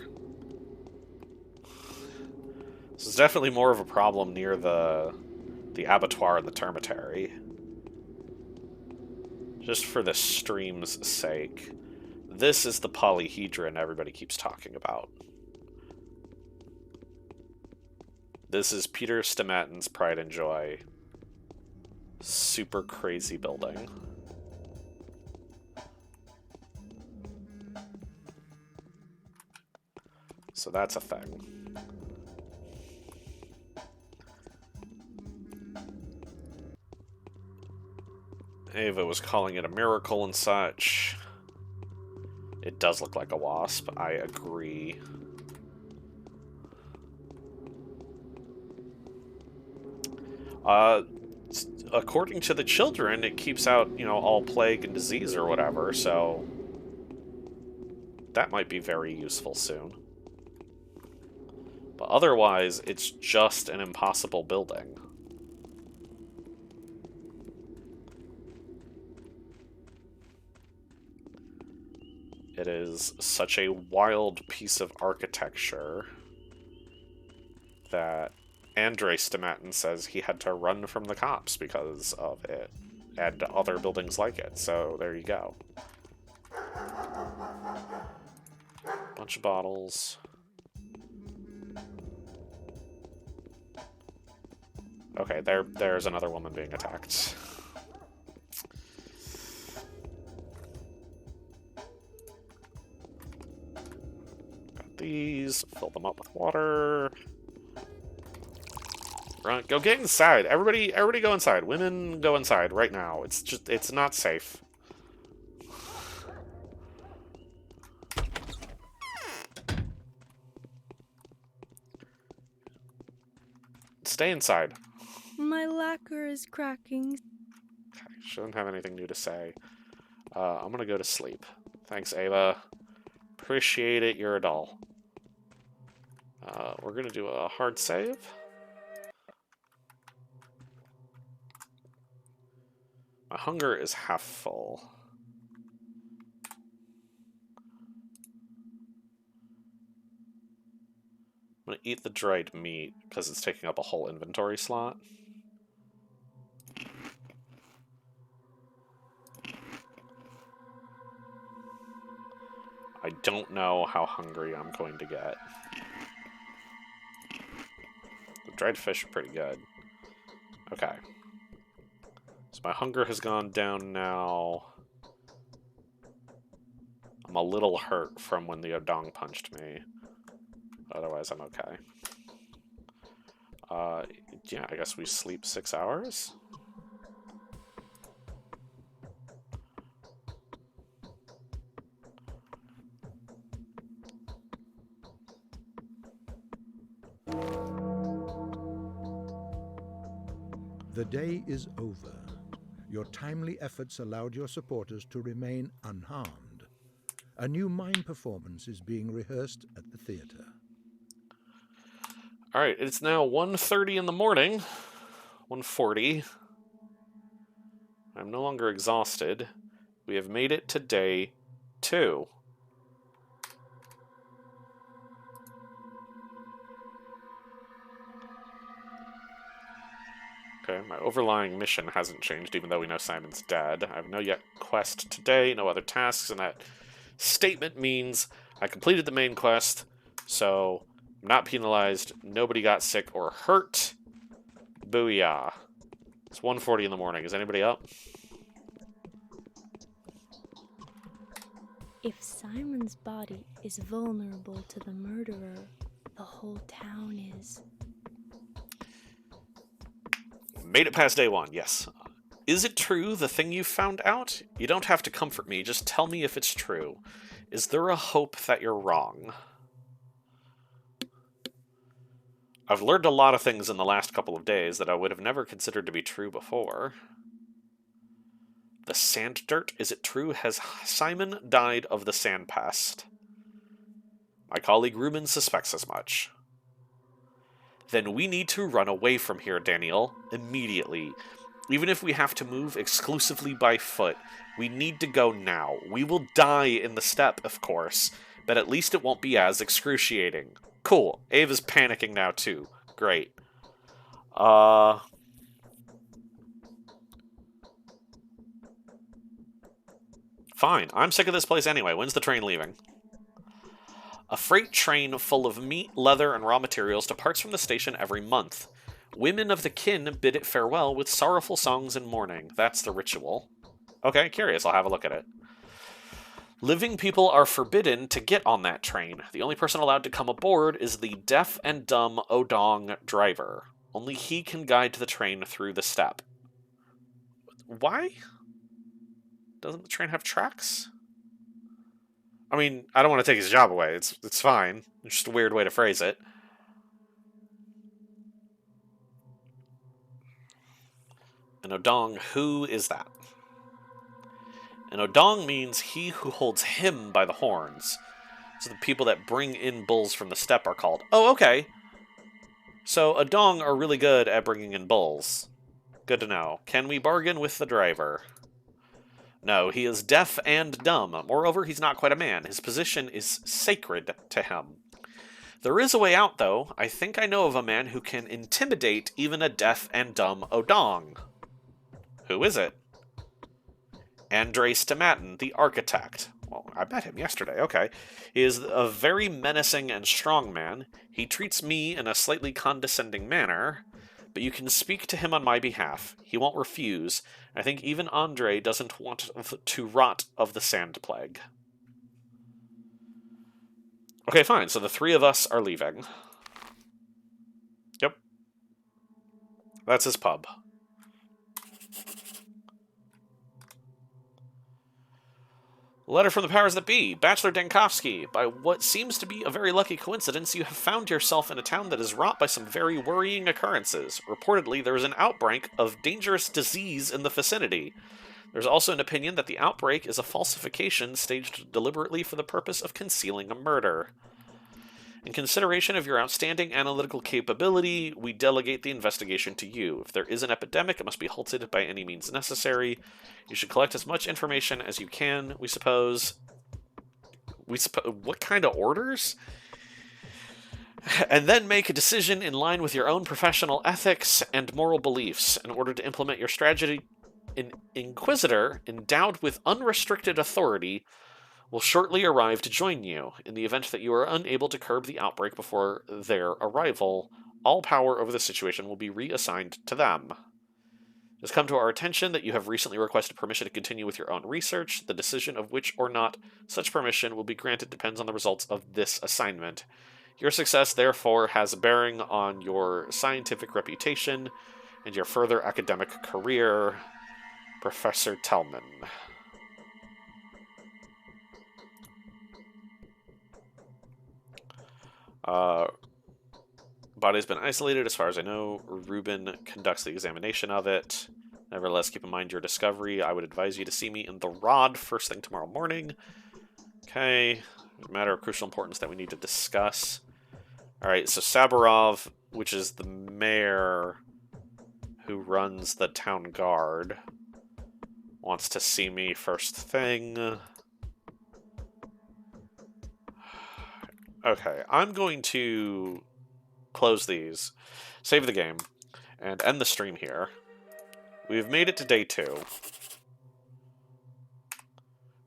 This is definitely more of a problem near the abattoir and the termitary. Just for the stream's sake. This is the polyhedron everybody keeps talking about. This is Peter Stamatin's pride and joy. Super crazy building. So that's a thing. Ava was calling it a miracle and such. It does look like a wasp, I agree. According to the children, it keeps out, you know, all plague and disease or whatever, so that might be very useful soon. But otherwise, it's just an impossible building. It is such a wild piece of architecture that Andrei Stomatin says he had to run from the cops because of it, and other buildings like it, so there you go. Bunch of bottles. Okay, there's another woman being attacked. Got these, fill them up with water. Run, go get inside. Everybody go inside. Women, go inside right now. It's not safe. Stay inside. My lacquer is cracking. Okay, she doesn't have anything new to say. I'm gonna go to sleep. Thanks, Ava. Appreciate it, you're a doll. We're gonna do a hard save. My hunger is half full. I'm gonna eat the dried meat, because it's taking up a whole inventory slot. I don't know how hungry I'm going to get. The dried fish are pretty good. Okay. So my hunger has gone down now. I'm a little hurt from when the Odong punched me. Otherwise, I'm okay. Yeah, I guess we sleep 6 hours? The day is over. Your timely efforts allowed your supporters to remain unharmed. A new mime performance is being rehearsed at the theater. Alright, it's now 1:30 in the morning. 1:40. I'm no longer exhausted. We have made it to day 2. Okay, my overlying mission hasn't changed, even though we know Simon's dead. I have no yet quest today, no other tasks, and that statement means I completed the main quest, so I'm not penalized, nobody got sick or hurt. Booyah. It's 1:40 in the morning. Is anybody up? If Simon's body is vulnerable to the murderer, the whole town is. Made it past day 1, yes. Is it true, the thing you found out? You don't have to comfort me, just tell me if it's true. Is there a hope that you're wrong? I've learned a lot of things in the last couple of days that I would have never considered to be true before. The sand dirt, is it true? Has Simon died of the sand pest? My colleague Ruben suspects as much. Then we need to run away from here, Daniil, immediately. Even if we have to move exclusively by foot, we need to go now. We will die in the steppe, of course, but at least it won't be as excruciating. Cool. Ava's panicking now, too. Great. Fine. I'm sick of this place anyway. When's the train leaving? A freight train full of meat, leather, and raw materials departs from the station every month. Women of the kin bid it farewell with sorrowful songs and mourning. That's the ritual. Okay, curious. I'll have a look at it. Living people are forbidden to get on that train. The only person allowed to come aboard is the deaf and dumb Odong driver. Only he can guide the train through the steppe. Why? Doesn't the train have tracks? I mean, I don't want to take his job away. It's fine. It's just a weird way to phrase it. An Odong, who is that? An Odong means he who holds him by the horns. So the people that bring in bulls from the steppe are called. Oh, okay. So Odong are really good at bringing in bulls. Good to know. Can we bargain with the driver? No, he is deaf and dumb. Moreover, he's not quite a man. His position is sacred to him. There is a way out, though. I think I know of a man who can intimidate even a deaf and dumb Odong. Who is it? Andrei Stamatin, the architect. Well, I met him yesterday, okay. He is a very menacing and strong man. He treats me in a slightly condescending manner, but you can speak to him on my behalf. He won't refuse. I think even Andrei doesn't want to rot of the sand plague. Okay, fine. So the three of us are leaving. Yep. That's his pub. Letter from the powers that be. Bachelor Dankovsky. By what seems to be a very lucky coincidence, you have found yourself in a town that is wrought by some very worrying occurrences. Reportedly, there is an outbreak of dangerous disease in the vicinity. There's also an opinion that the outbreak is a falsification staged deliberately for the purpose of concealing a murder. In consideration of your outstanding analytical capability, we delegate the investigation to you. If there is an epidemic, it must be halted by any means necessary. You should collect as much information as you can, we suppose. What kind of orders? And then make a decision in line with your own professional ethics and moral beliefs in order to implement your strategy. An inquisitor, endowed with unrestricted authority, will shortly arrive to join you. In the event that you are unable to curb the outbreak before their arrival, all power over the situation will be reassigned to them. It has come to our attention that you have recently requested permission to continue with your own research. The decision of which or not such permission will be granted depends on the results of this assignment. Your success, therefore, has a bearing on your scientific reputation and your further academic career. Professor Tellman. Body has been isolated, as far as I know. Ruben conducts the examination of it. Nevertheless, keep in mind your discovery. I would advise you to see me in the Rod first thing tomorrow morning. Okay. A matter of crucial importance that we need to discuss. Alright, so Saburov, which is the mayor who runs the town guard, wants to see me first thing. Okay, I'm going to close these, save the game, and end the stream here. We've made it to day 2,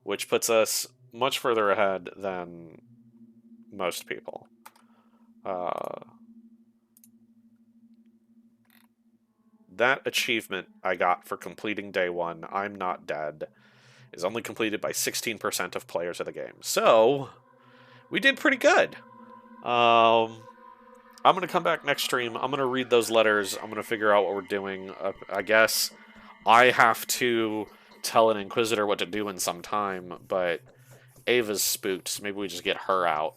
which puts us much further ahead than most people. That achievement I got for completing day 1, I'm Not Dead, is only completed by 16% of players of the game. So, we did pretty good. I'm going to come back next stream. I'm going to read those letters. I'm going to figure out what we're doing. I guess I have to tell an Inquisitor what to do in some time, but Ava's spooked, so maybe we just get her out.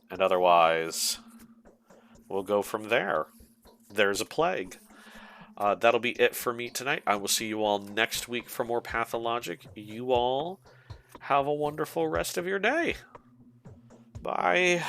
And otherwise, we'll go from there. There's a plague. That'll be it for me tonight. I will see you all next week for more Pathologic. You all have a wonderful rest of your day. Bye.